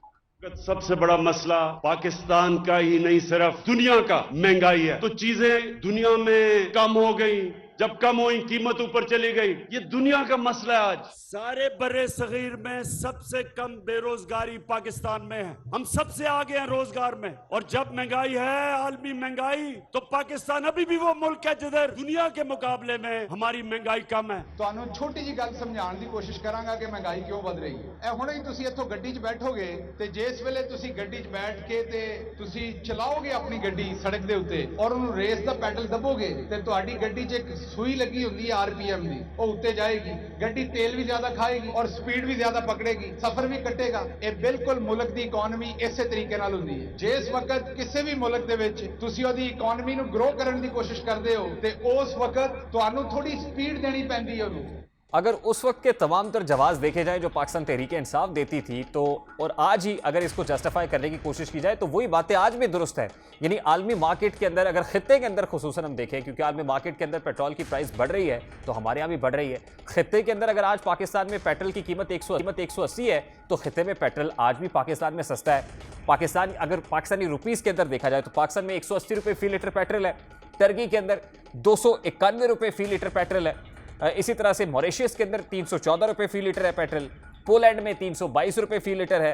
सबसे बड़ा मसला पाकिस्तान का ही नहीं सिर्फ दुनिया का महंगाई है। तो चीजें दुनिया में कम हो गई, जब कम हुई कीमत ऊपर चली गई। ये दुनिया का मसला है। आज सारे बर्रे सगीर में सबसे कम बेरोजगारी पाकिस्तान में है। हम सबसे आगे हैं रोजगार में, और जब महंगाई है आलमी महंगाई, तो पाकिस्तान अभी भी वो मुल्क है जिधर दुनिया के मुकाबले में हमारी महंगाई कम है। ਤੁਹਾਨੂੰ ਛੋਟੀ ਜੀ ਗੱਲ ਸਮਝਾਉਣ ਦੀ ਕੋਸ਼ਿਸ਼ ਕਰਾਂਗਾ ਕਿ ਮਹਿੰਗਾਈ ਕਿਉਂ ਵੱਧ ਰਹੀ ਹੈ। ਇਹ ਹੁਣੇ ਹੀ ਤੁਸੀਂ ਇੱਥੋਂ ਗੱਡੀ 'ਚ ਬੈਠੋਗੇ ਤੇ ਜਿਸ ਵੇਲੇ ਤੁਸੀਂ ਗੱਡੀ 'ਚ ਬੈਠ ਕੇ ਤੇ ਤੁਸੀਂ ਚਲਾਓਗੇ ਆਪਣੀ ਗੱਡੀ ਸੜਕ ਦੇ ਉੱਤੇ ਔਰ ਉਹਨੂੰ ਰੇਸ ਦਾ ਪੈਡਲ ਦਬੋਗੇ ਤੇ ਤੁਹਾਡੀ ਗੱਡੀ 'ਚ ਇੱਕ ਸੂਈ ਲੱਗੀ ਹੁੰਦੀ ਹੈ RPM ਦੀ, ਉਹ ਉੱਤੇ ਜਾਏਗੀ। ਗੱਡੀ ਤੇਲ ਵੀ ਜ਼ਿਆਦਾ ਖਾਏਗੀ ਔਰ ਸਪੀਡ ਵੀ ਜ਼ਿਆਦਾ ਪਕੜੇਗੀ, ਸਫ਼ਰ ਵੀ ਕੱਟੇਗਾ। ਇਹ ਬਿਲਕੁਲ ਮੁਲਕ ਦੀ ਇਕਨੋਮੀ ਇਸੇ ਤਰੀਕੇ ਨਾਲ ਹੁੰਦੀ ਹੈ। ਜਿਸ ਵਕਤ ਕਿਸੇ ਵੀ ਮੁਲਕ ਦੇ ਵਿੱਚ ਤੁਸੀਂ ਉਹਦੀ ਇਕਨੋਮੀ ਨੂੰ ਗਰੋ ਕਰਨ ਦੀ ਕੋਸ਼ਿਸ਼ ਕਰਦੇ ਹੋ ਤੇ ਉਸ ਵਕਤ ਤੁਹਾਨੂੰ ਥੋੜੀ ਸਪੀਡ ਦੇਣੀ ਪੈਂਦੀ ਹੈ ਉਹਨੂੰ। अगर उस वक्त के तमाम तर जवाब देखे जाएं जो पाकिस्तान तहरीक इंसाफ देती थी तो, और आज ही अगर इसको जस्टिफाई करने की कोशिश की जाए तो वही बातें आज भी दुरुस्त है। यानी आलमी मार्केट के अंदर, अगर खित्ते के अंदर खुसूसन हम देखें, क्योंकि आलमी मार्केट के अंदर पेट्रोल की प्राइस बढ़ रही है तो हमारे यहाँ भी बढ़ रही है। खित्ते के अंदर अगर आज पाकिस्तान में पेट्रोल की कीमत 180 है तो खित्ते में पेट्रोल आज भी पाकिस्तान में सस्ता है। पाकिस्तान अगर पाकिस्तानी रुपीज़ के अंदर देखा जाए तो पाकिस्तान में 180 रुपये फी लीटर पेट्रोल है, टर्की के अंदर 291 रुपये फी लीटर पेट्रोल है, इसी तरह से मॉरिशस के अंदर 314 रुपये फी लीटर है पेट्रोल, पोलैंड में 322 रुपये फी लीटर है,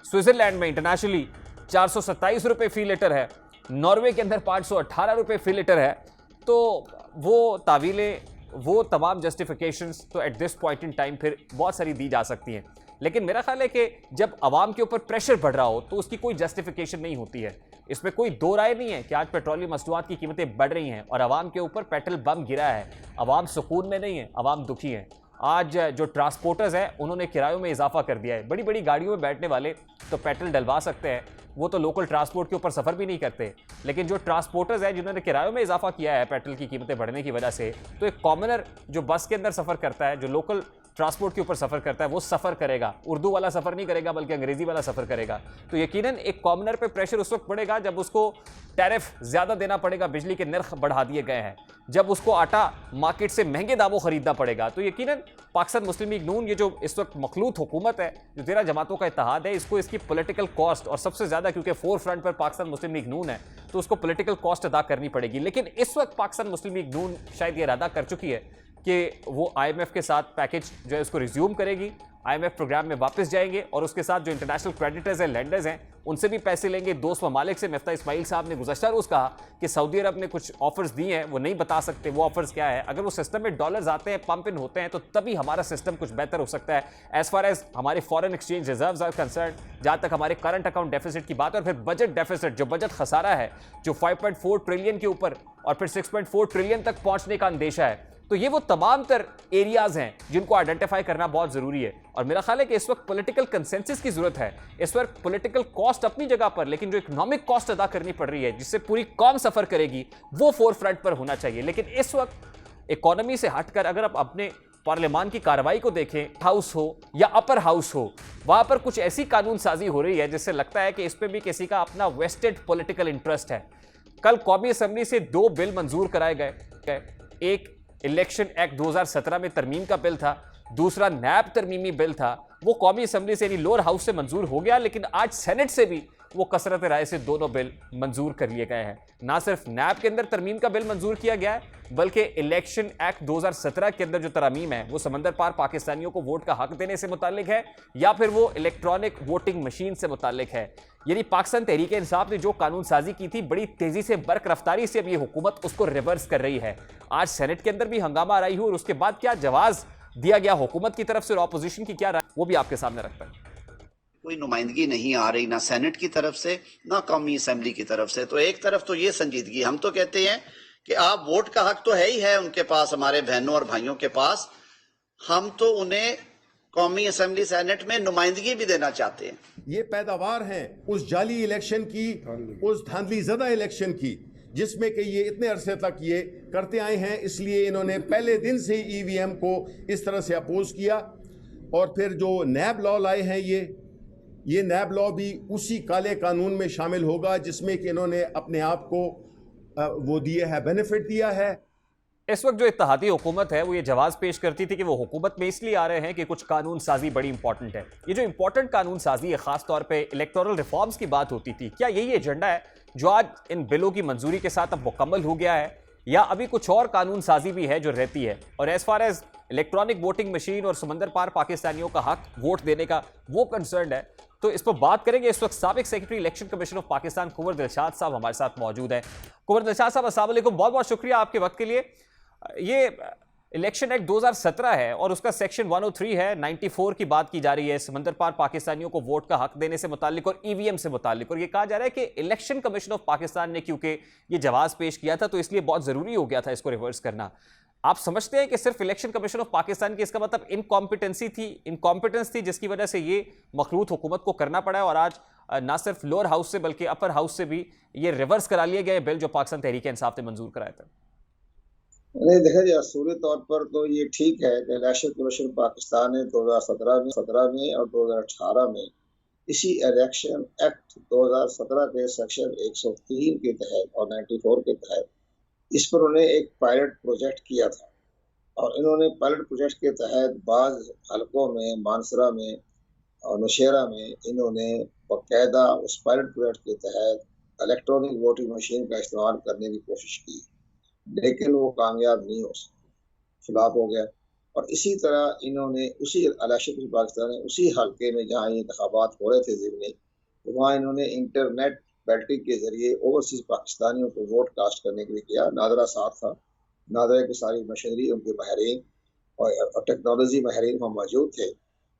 स्विट्जरलैंड में इंटरनेशनली 427 रुपये फी लीटर है, नॉर्वे के अंदर 518 रुपये फी लीटर है। तो वो तावीलें, वो तमाम जस्टिफिकेशंस तो at this point in time फिर बहुत सारी दी जा सकती हैं। लेकिन मेरा ख्याल है कि जब आवाम के ऊपर प्रेशर बढ़ रहा हो तो उसकी कोई जस्टिफिकेशन नहीं होती है। इसमें कोई दो राय नहीं है कि आज पेट्रोलियम मसनूआत की कीमतें बढ़ रही हैं और आवाम के ऊपर पेट्रोल बम गिरा है, आवाम सुकून में नहीं है, आवाम दुखी है। आज जो ट्रांसपोर्टर्स हैं उन्होंने किरायों में इजाफा कर दिया है। बड़ी बड़ी गाड़ियों में बैठने वाले तो पेट्रोल डलवा सकते हैं, वो तो लोकल ट्रांसपोर्ट के ऊपर सफ़र भी नहीं करते, लेकिन जो ट्रांसपोर्टर्स हैं जिन्होंने किरायों में इजाफा किया है पेट्रोल की कीमतें बढ़ने की वजह से, तो एक कॉमनर जो बस के अंदर सफ़र करता है, जो लोकल ट्रांसपोर्ट के ऊपर सफ़र करता है, वो सफ़र करेगा, उर्दू वाला सफ़र नहीं करेगा बल्कि अंग्रेज़ी वाला सफ़र करेगा। तो यकीनन एक कॉमनर पे प्रेशर उस वक्त पड़ेगा जब उसको टैरिफ ज़्यादा देना पड़ेगा, बिजली के नर्ख बढ़ा दिए गए हैं, जब उसको आटा मार्केट से महंगे दामों खरीदना पड़ेगा। तो यकीनन पाकिस्तान मुस्लिम लीग नून, ये जो इस वक्त मखलूत हुकूमत है, जो 13 जमातों का इत्तेहाद है, इसको इसकी पॉलिटिकल कॉस्ट, और सबसे ज़्यादा क्योंकि फोर फ्रंट पर पाकिस्तान मुस्लिम लीग नून है, तो उसको पॉलिटिकल कॉस्ट अदा करनी पड़ेगी। लेकिन इस वक्त पाकिस्तान मुस्लिम लीग नून शायद ये इरादा कर चुकी है कि वो IMF के साथ पैकेज जो है उसको रिज्यूम करेगी, IMF प्रोग्राम में वापस जाएंगे और उसके साथ जो इंटरनेशनल क्रेडिटर्स हैं, लेंडर्स हैं, उनसे भी पैसे लेंगे। दोस्त ममालिक से मिफ्ता इस्माइल साहब ने गुज़श्ता रोज़ कहा कि सऊदी अरब ने कुछ ऑफर्स दिए हैं, वो नहीं बता सकते वो ऑफर्स क्या है। अगर वो सिस्टम में डॉलर्स आते हैं, पंप इन होते हैं, तो तभी हमारा सिस्टम कुछ बेहतर हो सकता है एज फार एज हमारे foreign exchange reserves are concerned. जहाँ तक हमारे करंट अकाउंट डेफिसिट की बात है, और फिर बजट डेफिसिट, जो बजट खसारा है, जो 5.4 ट्रिलियन के ऊपर और फिर 6.4 ट्रिलियन तक पहुँचने का अंदेशा है, तो ये वो तमाम तर एरियाज हैं जिनको आइडेंटिफाई करना बहुत ज़रूरी है। और मेरा ख्याल है कि इस वक्त पॉलिटिकल कंसेंसस की ज़रूरत है। इस वक्त पॉलिटिकल कॉस्ट अपनी जगह पर, लेकिन जो इकोनॉमिक कॉस्ट अदा करनी पड़ रही है, जिससे पूरी कौम सफ़र करेगी, वो फोर फ्रंट पर होना चाहिए। लेकिन इस वक्त इकोनॉमी से हटकर अगर आप अपने पार्लियामान की कार्रवाई को देखें, हाउस हो या अपर हाउस हो, वहाँ पर कुछ ऐसी कानून साजी हो रही है जिससे लगता है कि इस पर भी किसी का अपना वेस्टेड पॉलिटिकल इंटरेस्ट है। कल कौमी असम्बली से 2 बिल मंजूर कराए गए, एक इलेक्शन एक्ट 2017 में तरमीम का बिल था, दूसरा नैब तरमीमी बिल था। वो कौमी असम्बली से यानी लोअर हाउस से मंजूर हो गया, लेकिन आज सेनेट से भी वो कसरत राय से दोनों बिल मंजूर कर लिए गए हैं। ना सिर्फ नैब के अंदर तरमीम का बिल मंजूर किया गया है, बल्कि इलेक्शन एक्ट 2017 के अंदर जो तरामीम है वो समंदर पार पाकिस्तानियों को वोट का हक देने से मुतालिक है या फिर वो इलेक्ट्रॉनिक वोटिंग मशीन से मुतालिक है। यानी पाकिस्तान तहरीक इंसाफ ने जो कानून साजी की थी, बड़ी तेजी से बर्क रफ्तारी से अब ये हुकूमत उसको रिवर्स कर रही है। आज सेनेट के अंदर भी हंगामा आ रही हो और उसके बाद क्या जवाब दिया गया हुकूमत की तरफ से और अपोजिशन की क्या राय, वो भी आपके सामने रखता है। कोई नुमाइंदगी नहीं आ रही, ना सेनेट की तरफ से ना कौमी असम्बली की तरफ से। तो एक तरफ तो ये संजीदगी, हम तो कहते हैं कि आप वोट का हक तो है ही है उनके पास, हमारे बहनों और भाइयों के पास, हम तो उन्हें कौमी असम्बली सेनेट में नुमाइंदगी भी देना चाहते हैं। ये पैदावार है उस जाली इलेक्शन की, उस धांधली ज़दा इलेक्शन की, जिसमें कि ये इतने अरसे तक ये करते आए हैं। इसलिए इन्होंने पहले दिन से ही EVM को इस तरह से अपोज किया। और फिर जो नैब लॉ लाए हैं, ये नैब लॉ भी उसी काले कानून में शामिल होगा जिसमें कि इन्होंने अपने आप को वो दिए है, बेनिफिट दिया है। इस वक्त जो इत्तेहादी हुकूमत है वो ये जवाब पेश करती थी कि वो हुकूमत में इसलिए आ रहे हैं कि कुछ कानून साजी बड़ी इंपॉर्टेंट है। ये जो इंपॉर्टेंट कानून साजी है, खास तौर पे इलेक्टोरल रिफॉर्म्स की बात होती थी, क्या यही एजेंडा है जो आज इन बिलों की मंजूरी के साथ अब मुकम्मल हो गया है, या अभी कुछ और कानून साजी भी है जो रहती है? और as far as electronic voting machine और समंदर पार पाकिस्तानियों का हक वोट देने का वो कंसर्न है, तो इस पर बात करेंगे। इस वक्त साबिक secretary election commission of Pakistan Kunwar Dilshad sahab हमारे साथ मौजूद हैं। कुंवर दिलशाद साहब, अस्सलाम वालेकुम, बहुत बहुत शुक्रिया आपके वक्त के लिए। ये इलेक्शन एक्ट 2017 है और उसका सेक्शन 103 है, 94 की बात की जा रही है समंदर पार पाकिस्तानियों को वोट का हक देने से मुतालिक और EVM से मुतालिक, और ये कहा जा रहा है कि इलेक्शन कमीशन ऑफ पाकिस्तान ने क्योंकि ये जवाब पेश किया था तो इसलिए बहुत ज़रूरी हो गया था इसको रिवर्स करना। आप समझते हैं कि सिर्फ इलेक्शन कमीशन ऑफ पाकिस्तान की इसका मतलब इनकॉम्पिटेंस थी जिसकी वजह से ये मखलूत हुकूमत को करना पड़ा है, और आज ना सिर्फ लोअर हाउस से बल्कि अपर हाउस से भी ये रिवर्स करा लिए गए बिल जो पाकिस्तान तहरीक इंसाफ ने मंजूर कराए थे? नहीं, देखा जाए असूली तौर पर तो ये ठीक है कि इलेक्शन कमीशन पाकिस्तान ने 2017 में और 2018 में इसी इलेक्शन एक्ट 2017 के सेक्शन 103 के तहत और 94 के तहत इस पर उन्होंने एक पायलट प्रोजेक्ट किया था। और इन्होंने पायलट प्रोजेक्ट के तहत बाज़ हलकों में, मानसरा में और नौशेरा में इन्होंने बाकायदा उस पायलट प्रोजेक्ट के तहत इलेक्ट्रॉनिक वोटिंग मशीन का इस्तेमाल करने की कोशिश की, लेकिन वो कामयाब नहीं हो सका, फ्लॉप हो गया। और इसी तरह इन्होंने उसी इलेक्शन पाकिस्तान में उसी हल्के में जहाँ ये इंतखाबात हो रहे थे ज़िमनी, तो वहाँ इन्होंने इंटरनेट बैल्टिंग के जरिए ओवरसीज पाकिस्तानियों को वोट कास्ट करने के लिए किया। नादरा साथ था, नादरा की सारी मशीनरी, उनके माहिरीन और टेक्नोलॉजी माहिरीन वहाँ मौजूद थे।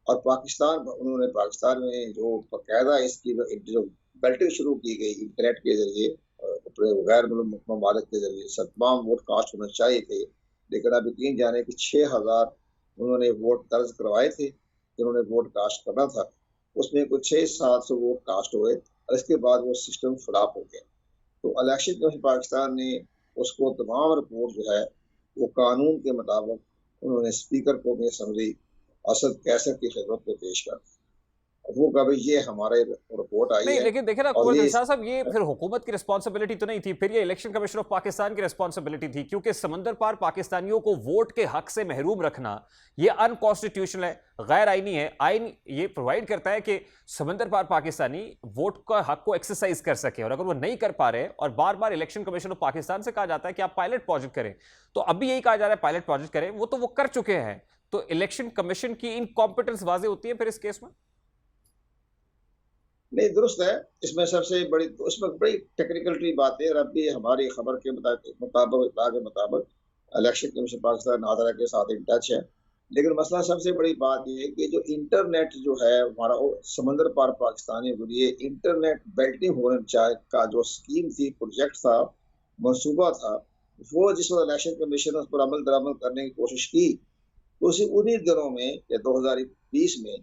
और पाकिस्तान उन्होंने पाकिस्तान में जो बाकायदा इसकी जो बेल्टिंग शुरू की गई इंटरनेट के जरिए गैर ममालिक के जरिए सब तमाम वोट कास्ट होने चाहिए थे, लेकिन अब यकीन जाने कि 6,000 उन्होंने वोट दर्ज करवाए थे जिन्होंने वोट कास्ट करना था, उसमें कुछ 600-700 वोट कास्ट हुए और इसके बाद वो सिस्टम फ्लॉप हो गया। तो इलेक्शन कमीशन पाकिस्तान ने उसको तमाम रिपोर्ट जो है वो कानून के मुताबिक उन्होंने स्पीकर को भी असम्बली असद कैसर की खिदमत में पेश कर दी। वो कभी ये हमारे रिपोर्ट आई नहीं, है, लेकिन देखे ना और कुंवर ये दिलशाद साहब, ये फिर हुकूमत की रिस्पॉन्सिबिलिटी तो नहीं थी, फिर ये इलेक्शन कमीशन ऑफ पाकिस्तान की रिस्पॉन्सिबिलिटी थी, क्योंकि समंदर पार पाकिस्तानियों को वोट के हक से महरूम रखना ये अनकॉन्स्टिट्यूशनल है, गैर आईनी है। आइन ये प्रोवाइड करता है कि समंदर पार पाकिस्तानी वोट का हक को एक्सरसाइज कर सके, और अगर वो नहीं कर पा रहे और बार बार इलेक्शन कमीशन ऑफ पाकिस्तान से कहा जाता है कि आप पायलट प्रोजेक्ट करें, तो अभी यही कहा जा रहा है पायलट प्रोजेक्ट करें, वो तो वो कर चुके हैं, तो इलेक्शन कमीशन की इनकॉम्पिटेंस वाजे होती है फिर इस केस में। नहीं दुरुस्त है। इसमें सबसे बड़ी उसमें बड़ी टेक्निकलिटी बात है, और अभी हमारी खबर के मुताबिक इलेक्शन कमीशन पाकिस्तान नादरा के साथ इन टच है, लेकिन मसला सबसे बड़ी बात यह है कि जो इंटरनेट जो है हमारा समंदर पार पाकिस्तानी के लिए इंटरनेट बेल्टिंग होने चाहे का जो स्कीम थी, प्रोजेक्ट था, मंसूबा था, वो जिस वक्त इलेक्शन कमीशन ने उस पर अमल दरामद करने की कोशिश की, तो उन्हीं दिनों में 2020 में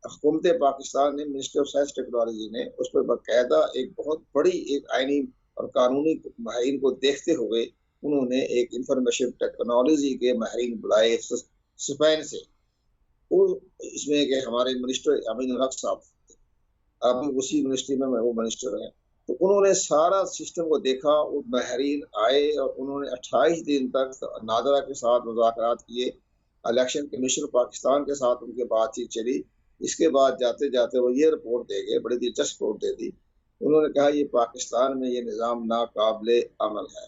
हुकूमत पाकिस्तान ने मिनिस्टर ऑफ साइंस टेक्नोलॉजी ने उस पर बाकायदा एक बहुत बड़ी एक आईनी और कानूनी माहिरीन को देखते हुए उन्होंने एक इंफॉर्मेशन टेक्नोलॉजी के माहिरीन बुलाए स्पेन से। इसमें कि हमारे मिनिस्टर अमीन हक साहब अभी उसी मिनिस्ट्री में वो मिनिस्टर हैं, तो उन्होंने सारा सिस्टम को देखा, वो माहिरीन आए और उन्होंने 28 दिन तक नादरा के साथ मुज़ाकरात किए, इलेक्शन कमीशन पाकिस्तान के साथ उनकी बातचीत चली। इसके बाद जाते जाते वो ये रिपोर्ट दे गए, बड़ी दिलचस्प रिपोर्ट दे दी। उन्होंने कहा ये पाकिस्तान में ये निज़ाम नाकाबिले अमल है।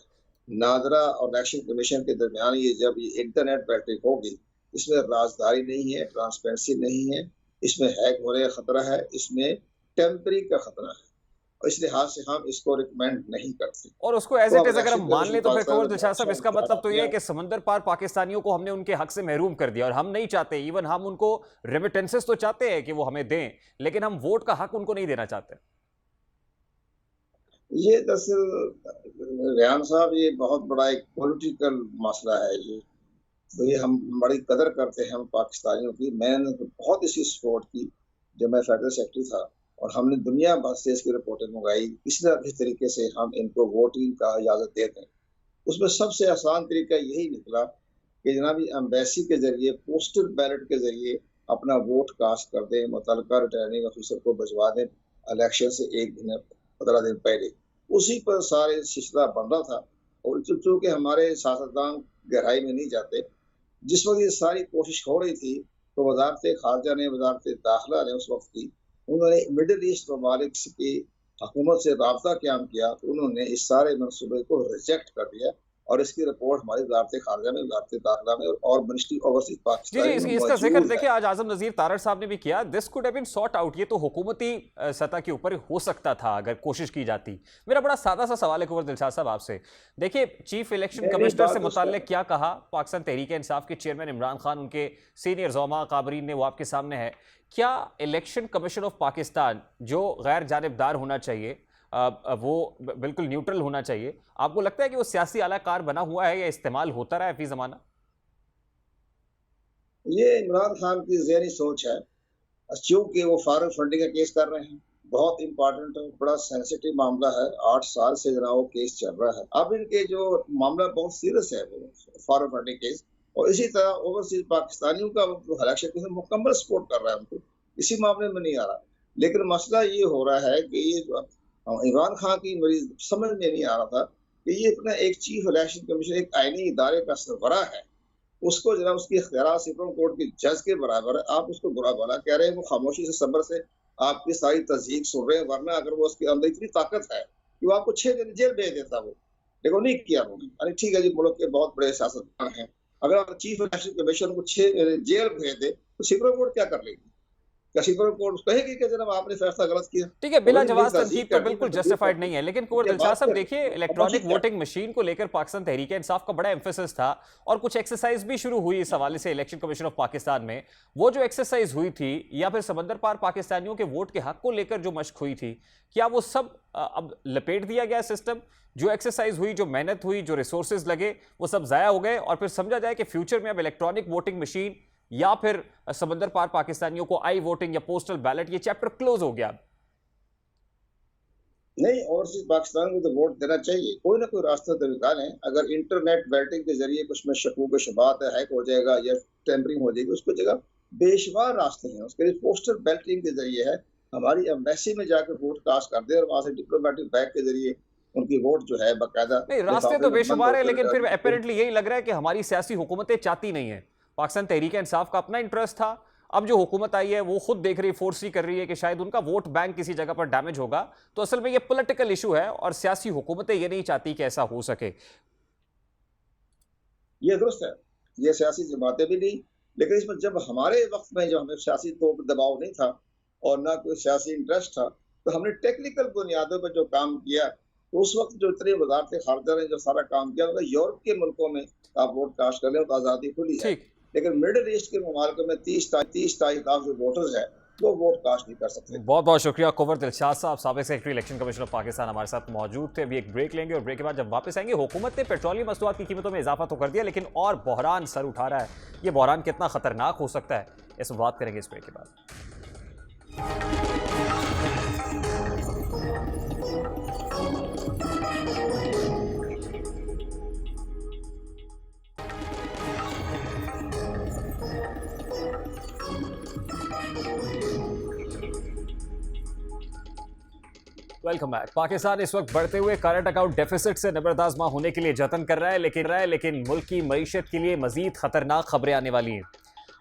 नादरा और इलेक्शन कमीशन के दरमियान ये जब ये इंटरनेट बैठक होगी, इसमें राजदारी नहीं है, ट्रांसपेरेंसी नहीं है, इसमें हैक होने का खतरा है, इसमें टेम्परिंग का खतरा है, और इस लिहाज से हम इसको रिकमेंड नहीं करते। और उसको एज इट इज अगर हम मान लें तो फिर कुंवर दिलशाद साहब, इसका मतलब तो ये है कि समंदर पार पाकिस्तानियों को हमने उनके हक से महरूम कर दिया, और हम नहीं चाहते, इवन हम उनको रेमिटेंसेस तो चाहते हैं कि वो हमें दें, लेकिन हम वोट का हक उनको नहीं देना चाहते। ये दरअसल रेहान साहब ये बहुत बड़ा एक पॉलिटिकल मसला है। ये तो ये हम बड़ी कदर करते हैं हम पाकिस्तानियों की। मैंने तो बहुत इसी सपोर्ट की जब मैं फेडरल सेक्रेटरी था, और हमने दुनिया भर से इसकी रिपोर्टें मंगाई, किसी न किसी तरीके से हम इनको वोटिंग का इजाज़त दे दें। उसमें सबसे आसान तरीका यही निकला कि जनाब एम्बेसी के जरिए पोस्टल बैलेट के जरिए अपना वोट कास्ट कर दें, मुतल्लिका रिटर्निंग ऑफिसर को भिजवा दें इलेक्शन से 15 दिन पहले। उसी पर सारे सिलसिला बन रहा था, और चूँकि हमारे सियासतदान गहराई में नहीं जाते, जिस वक्त ये सारी कोशिश हो रही थी तो वजारत खारजा ने, वजारत दाखिला ने उस वक्त की, उन्होंने मिडिल ईस्ट ममालिक की हुकूमत से रब्ता क़याम किया, तो उन्होंने इस सारे मनसूबे को रिजेक्ट कर दिया, और इसकी रिपोर्ट हमारी वजारत खारजा में, वजारत दाखिला में और मिनिस्ट्री ओवरसीज पाकिस्तान में इसका जिक्र देखिए आज आजम नज़ीर तारड़ साहब ने भी किया। This could have been sort out, ये तो हुकूमती सतह के ऊपर हो सकता था अगर कोशिश की जाती। मेरा बड़ा सादा सा सवाल है कुंवर दिलशाद साहब आपसे, देखिए चीफ इलेक्शन कमिश्नर से मुताल्लिक क्या कहा पाकिस्तान तहरीक इंसाफ के चेयरमैन इमरान खान, उनके सीनियर ज़ौमा काबरीन ने, वो आपके सामने है। क्या इलेक्शन कमीशन ऑफ पाकिस्तान जो गैर जानिबदार होना चाहिए, वो बिल्कुल न्यूट्रल होना चाहिए, आपको लगता है कि वो सियासी आलाकार बना हुआ है या इस्तेमाल होता रहा है फी ज़माना? ये इमरान खान की ज़हनी सोच है, क्योंकि वो फॉरेन फंडिंग का केस कर रहे हैं, बहुत इंपॉर्टेंट है, बड़ा सेंसिटिव मामला है, 8 साल से जनाब वो केस चल रहा है। अब इनके जो मामला बहुत सीरियस है वो फॉरेन फंडिंग केस, और इसी तरह ओवरसीज पाकिस्तानियों का इलेक्शन के मुकम्मल सपोर्ट कर रहा है, उनको इसी मामले में नहीं आ रहा। लेकिन मसला ये हो रहा है कि ये जो इमरान खान की मेरी समझ में नहीं आ रहा था कि ये अपना एक चीफ इलेक्शन कमीशन, एक आईनी इदारे का सरबराह है, उसको जरा उसकी इख्तियारात सुप्रीम कोर्ट के जज के बराबर है, आप उसको बुरा भला कह रहे हैं। वो खामोशी से सब्र से आपकी सारी तस्दीक सुन रहे हैं, वरना अगर वो उसके अंदर इतनी ताकत है कि वो आपको 6 दिन जेल भेज देता, वो देखो नहीं किया उन्होंने। अरे ठीक है जी, मुल्क के बहुत बड़े सियासतदान हैं, अगर चीफ इलेक्शन कमीशन को 6 जेल भेज दे तो सुप्रीम कोर्ट क्या कर लेगी? क्या सुप्रीम कोर्ट कहेगी कि जनाब आपने फैसला गलत किया? ठीक है, बिला वही जवाब तस्दीक तनकीद तो करनी बिल्कुल तो जस्टिफाइड नहीं है, लेकिन कुंवर ये दिलशाद बात साहब करें। देखिए, अब इलेक्ट्रॉनिक मजीद वोटिंग मशीन को लेकर पाकिस्तान तहरीक इंसाफ का बड़ा एम्फेसिस था और कुछ एक्सरसाइज भी शुरू हुई इस हवाले से इलेक्शन कमीशन ऑफ पाकिस्तान में। वो जो एक्सरसाइज हुई थी या फिर समंदर पार पाकिस्तानियों के वोट के हक को लेकर जो मशक हुई थी, क्या वो सब अब लपेट दिया गया सिस्टम? जो एक्सरसाइज हुई, जो मेहनत हुई, जो रिसोर्सेज लगे, वो सब जाया हो गए और फिर समझा जाए कि फ्यूचर में अब इलेक्ट्रॉनिक वोटिंग मशीन या फिर समंदर पार पाकिस्तानियों को आई वोटिंग या पोस्टल बैलेट, ये चैप्टर क्लोज हो गया? नहीं, ओवरसीज पाकिस्तान को तो वोट देना चाहिए, कोई ना कोई रास्ता तो निकालें। अगर इंटरनेट बैटिंग के जरिए कुछ में शकूक शुबात है, हैक हो जाएगा या टेम्परिंग हो जाएगी, उसकी जगह बेशुमार रास्ते हैं। उसके लिए पोस्टल बैलेटिंग के जरिए है, हमारी एम्बेसी में जाकर वोट कास्ट कर दे और वहां से डिप्लोमेटिक बैग के जरिए उनकी वोट जो है बाकायदा। नहीं, रास्ते तो बेशुमार है, लेकिन फिर अपेरेंटली यही लग रहा है कि हमारी सियासी हुकूमतें चाहती नहीं है। पाकिस्तान तहरीक इंसाफ का अपना इंटरेस्ट था, अब जो हुकूमत आई है वो खुद देख रही, फोर्स ही कर रही है कि शायद उनका वोट बैंक किसी जगह पर डैमेज होगा। तो असल में ये पॉलिटिकल इशू है और सियासी हुकूमतें ये नहीं चाहती कि ऐसा हो सके। ये दुरुस्त है, ये सियासी जमातें भी नहीं, लेकिन इसमें जब हमारे वक्त में जो हमें सियासी तो दबाव नहीं था और ना कोई सियासी इंटरेस्ट था, तो हमने टेक्निकल बुनियादों पर जो काम किया, तो उस वक्त जो इतनी वजारत खारजा ने जो सारा काम किया, यूरोप के मुल्कों में आप वोट कास्ट कर लें तो आज़ादी खुली है, लेकिन मिडिल ईस्ट के ममालिक में 30 तारीख आप जो वोटर्स है वो वोट कास्ट नहीं कर सकते। बहुत बहुत शुक्रिया कुंवर दिलशाद साहब, साबिक secretary election commission of Pakistan हमारे साथ मौजूद थे। अभी एक ब्रेक लेंगे और ब्रेक के बाद जब वापस आएंगे, हुकूमत ने पेट्रोलियम मसनूआत की कीमतों में इजाफा तो कर दिया, लेकिन और बहरान सर उठा रहा है। ये बहरान कितना खतरनाक हो सकता है, इस पर बात करेंगे इस ब्रेक के बाद। Welcome back. पाकिस्तान इस वक्त बढ़ते हुए करंट अकाउंट डेफिसिट से निबरदाज़मा होने के लिए जतन कर रहा है, लेकिन मुल्क की मईशत के लिए मजीद खतरनाक खबरें आने वाली हैं।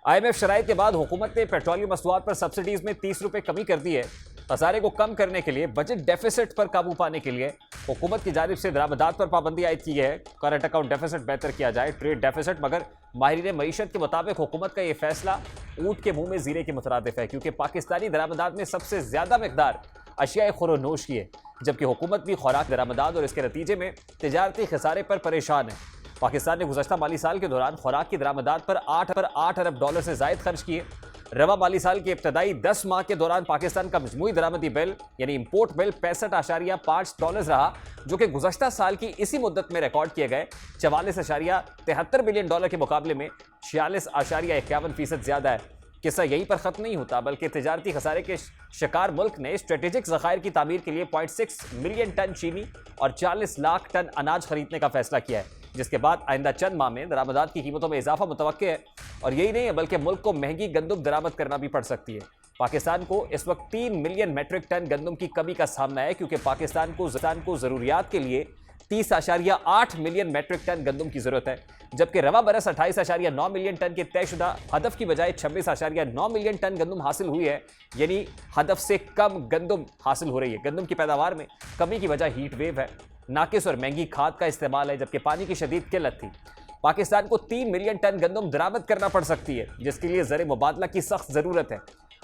IMF शराइत के बाद हुकूमत ने पेट्रोलियम मसनूआत पर सब्सिडीज में 30 रुपये कमी कर दी है। खसारे को कम करने के लिए, बजट डेफिसिट पर काबू पाने के लिए हुकूमत की जानिब से दरामदात पर पाबंदी आयद की है। करंट अकाउंट डेफिसिट बेहतर किया जाए, ट्रेड डेफिसिट। मगर माहिरीन मईशत के मुताबिक हुकूमत का ये फैसला ऊँट के मुंह में जीरे के मुतरादिफ है, क्योंकि पाकिस्तानी दरामदात में सबसे ज्यादा मकदार अशियाए खुरोनोश की है, जबकि हुकूमत भी खुराक दरामदात और इसके नतीजे में तिजारती खसारे पर परेशान है। पाकिस्तान ने गुज़श्ता माली साल के दौरान खुराक की दरामदात पर 8 अरब डॉलर से ज़ायद खर्च किए। रवा माली साल के इब्तदाई 10 माह के दौरान पाकिस्तान का मजमूई दरामदी बिल यानी इम्पोर्ट बिल 65.5 डॉलर रहा, जो कि गुज़श्ता साल की इसी मुद्दत में रिकॉर्ड किए गए 44.73 बिलियन डॉलर के मुकाबले में 46.51% ज़्यादा है। किस्सा यहीं पर ख़त्म नहीं होता, बल्कि तिजारती खसारे के शिकार मुल्क ने स्ट्रेटेजिक ज़खायर की तामीर के लिए 0.6 मिलियन टन चीनी और 40 लाख टन अनाज खरीदने का फैसला किया है, जिसके बाद आइंदा चंद माह में दरामदात की कीमतों में इजाफा मुतवक्के है। और यही नहीं है, बल्कि मुल्क को महंगी गंदम दरामद करना भी पड़ सकती है। पाकिस्तान को इस वक्त 3 मिलियन मेट्रिक टन गंदम की कमी का सामना है, क्योंकि पाकिस्तान को ज़रूरियात के लिए 30.8 मिलियन मेट्रिक टन गंदम की जरूरत है, जबकि रवा बरस 28.9 मिलियन टन के तयशुदा हदफ की बजाय 26.9 मिलियन टन गंदम हासिल हुई है, यानी हदफ से कम गंदम हासिल हो रही है। गंदम की पैदावार में कमी की वजह हीट वेव है, नाकिस और महंगी खाद का इस्तेमाल है, जबकि पानी की शदीद किल्लत थी। पाकिस्तान को 3 मिलियन टन गंदम दरामद करना पड़ सकती है, जिसके लिए ज़र मुबादला की सख्त ज़रूरत है।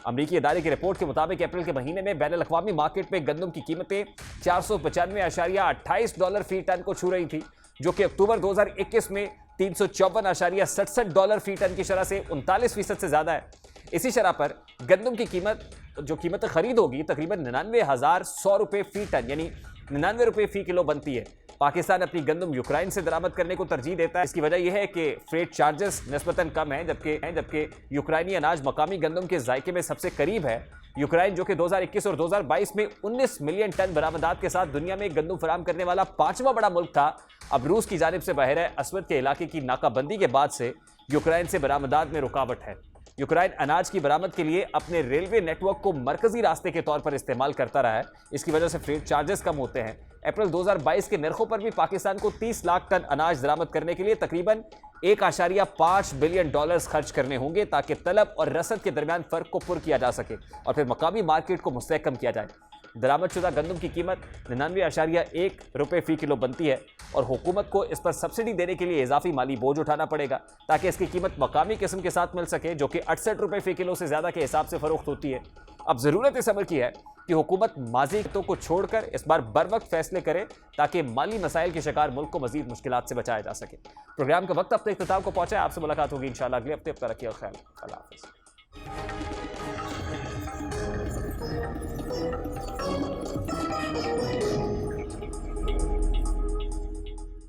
अमरीकी इदारे की रिपोर्ट के मुताबिक अप्रैल के महीने में बैनुल अक़वामी मार्केट में गंदम की कीमतें 495.28 डॉलर फी टन को छू रही थी, जो कि अक्टूबर 2021 में 354.67 डॉलर फी टन की शरह से 39% से ज़्यादा है। इसी शरह पर गंदम की कीमत खरीद होगी तकरीबन 99,100 रुपये फी टन, यानी 99 रुपये फी किलो बनती है। पाकिस्तान अपनी गंदम यूक्रेन से दरामद करने को तरजीह देता है। इसकी वजह यह है कि फ्रेट चार्जेस निस्बतन कम हैं, जबकि यूक्राइनी अनाज मकामी गंदम के जायके में सबसे करीब है। यूक्रेन, जो कि 2021 और 2022 में 19 मिलियन टन बरामदात के साथ दुनिया में गंदम फराम करने वाला 5वां बड़ा मुल्क था, अब रूस की जानिब से बहर अस्वद के इलाके की नाकाबंदी के बाद से यूक्रेन से बरामदात में रुकावट है। यूक्रेन अनाज की बरामद के लिए अपने रेलवे नेटवर्क को मरकजी रास्ते के तौर पर इस्तेमाल करता रहा है। इसकी वजह से फ्रेट चार्जेस कम होते हैं। अप्रैल 2022 के नरखों पर भी पाकिस्तान को 30 लाख टन अनाज दरामद करने के लिए तकरीबन 1.5 बिलियन डॉलर्स खर्च करने होंगे, ताकि तलब और रसद के दरमियान फ़र्क को पुर किया जा सके और फिर मकामी मार्केट को मुस्तहकम किया जाए। दरामदशुदा गंदम की कीमत 99.1 रुपये फी किलो बनती है और हुकूमत को इस पर सब्सिडी देने के लिए इजाफी माली बोझ उठाना पड़ेगा ताकि इसकी कीमत मकामी किस्म के साथ मिल सके, जो कि 68 रुपये फी किलो से ज़्यादा के हिसाब से फरोख्त होती है। अब ज़रूरत इस अमर की है कि हुकूमत माजी को छोड़कर इस बार बर वक्त फैसले करे ताकि माली मसाइल के शिकार मुल्क को मजीद मुश्किलात से बचाया जा सके। प्रोग्राम का वक्त अपने इख्तिताम को पहुंचा है। आपसे मुलाकात होगी इंशाल्लाह अगले हफ्ते। अब तक रखिए ख्याल। अल्लाह हाफ़िज़।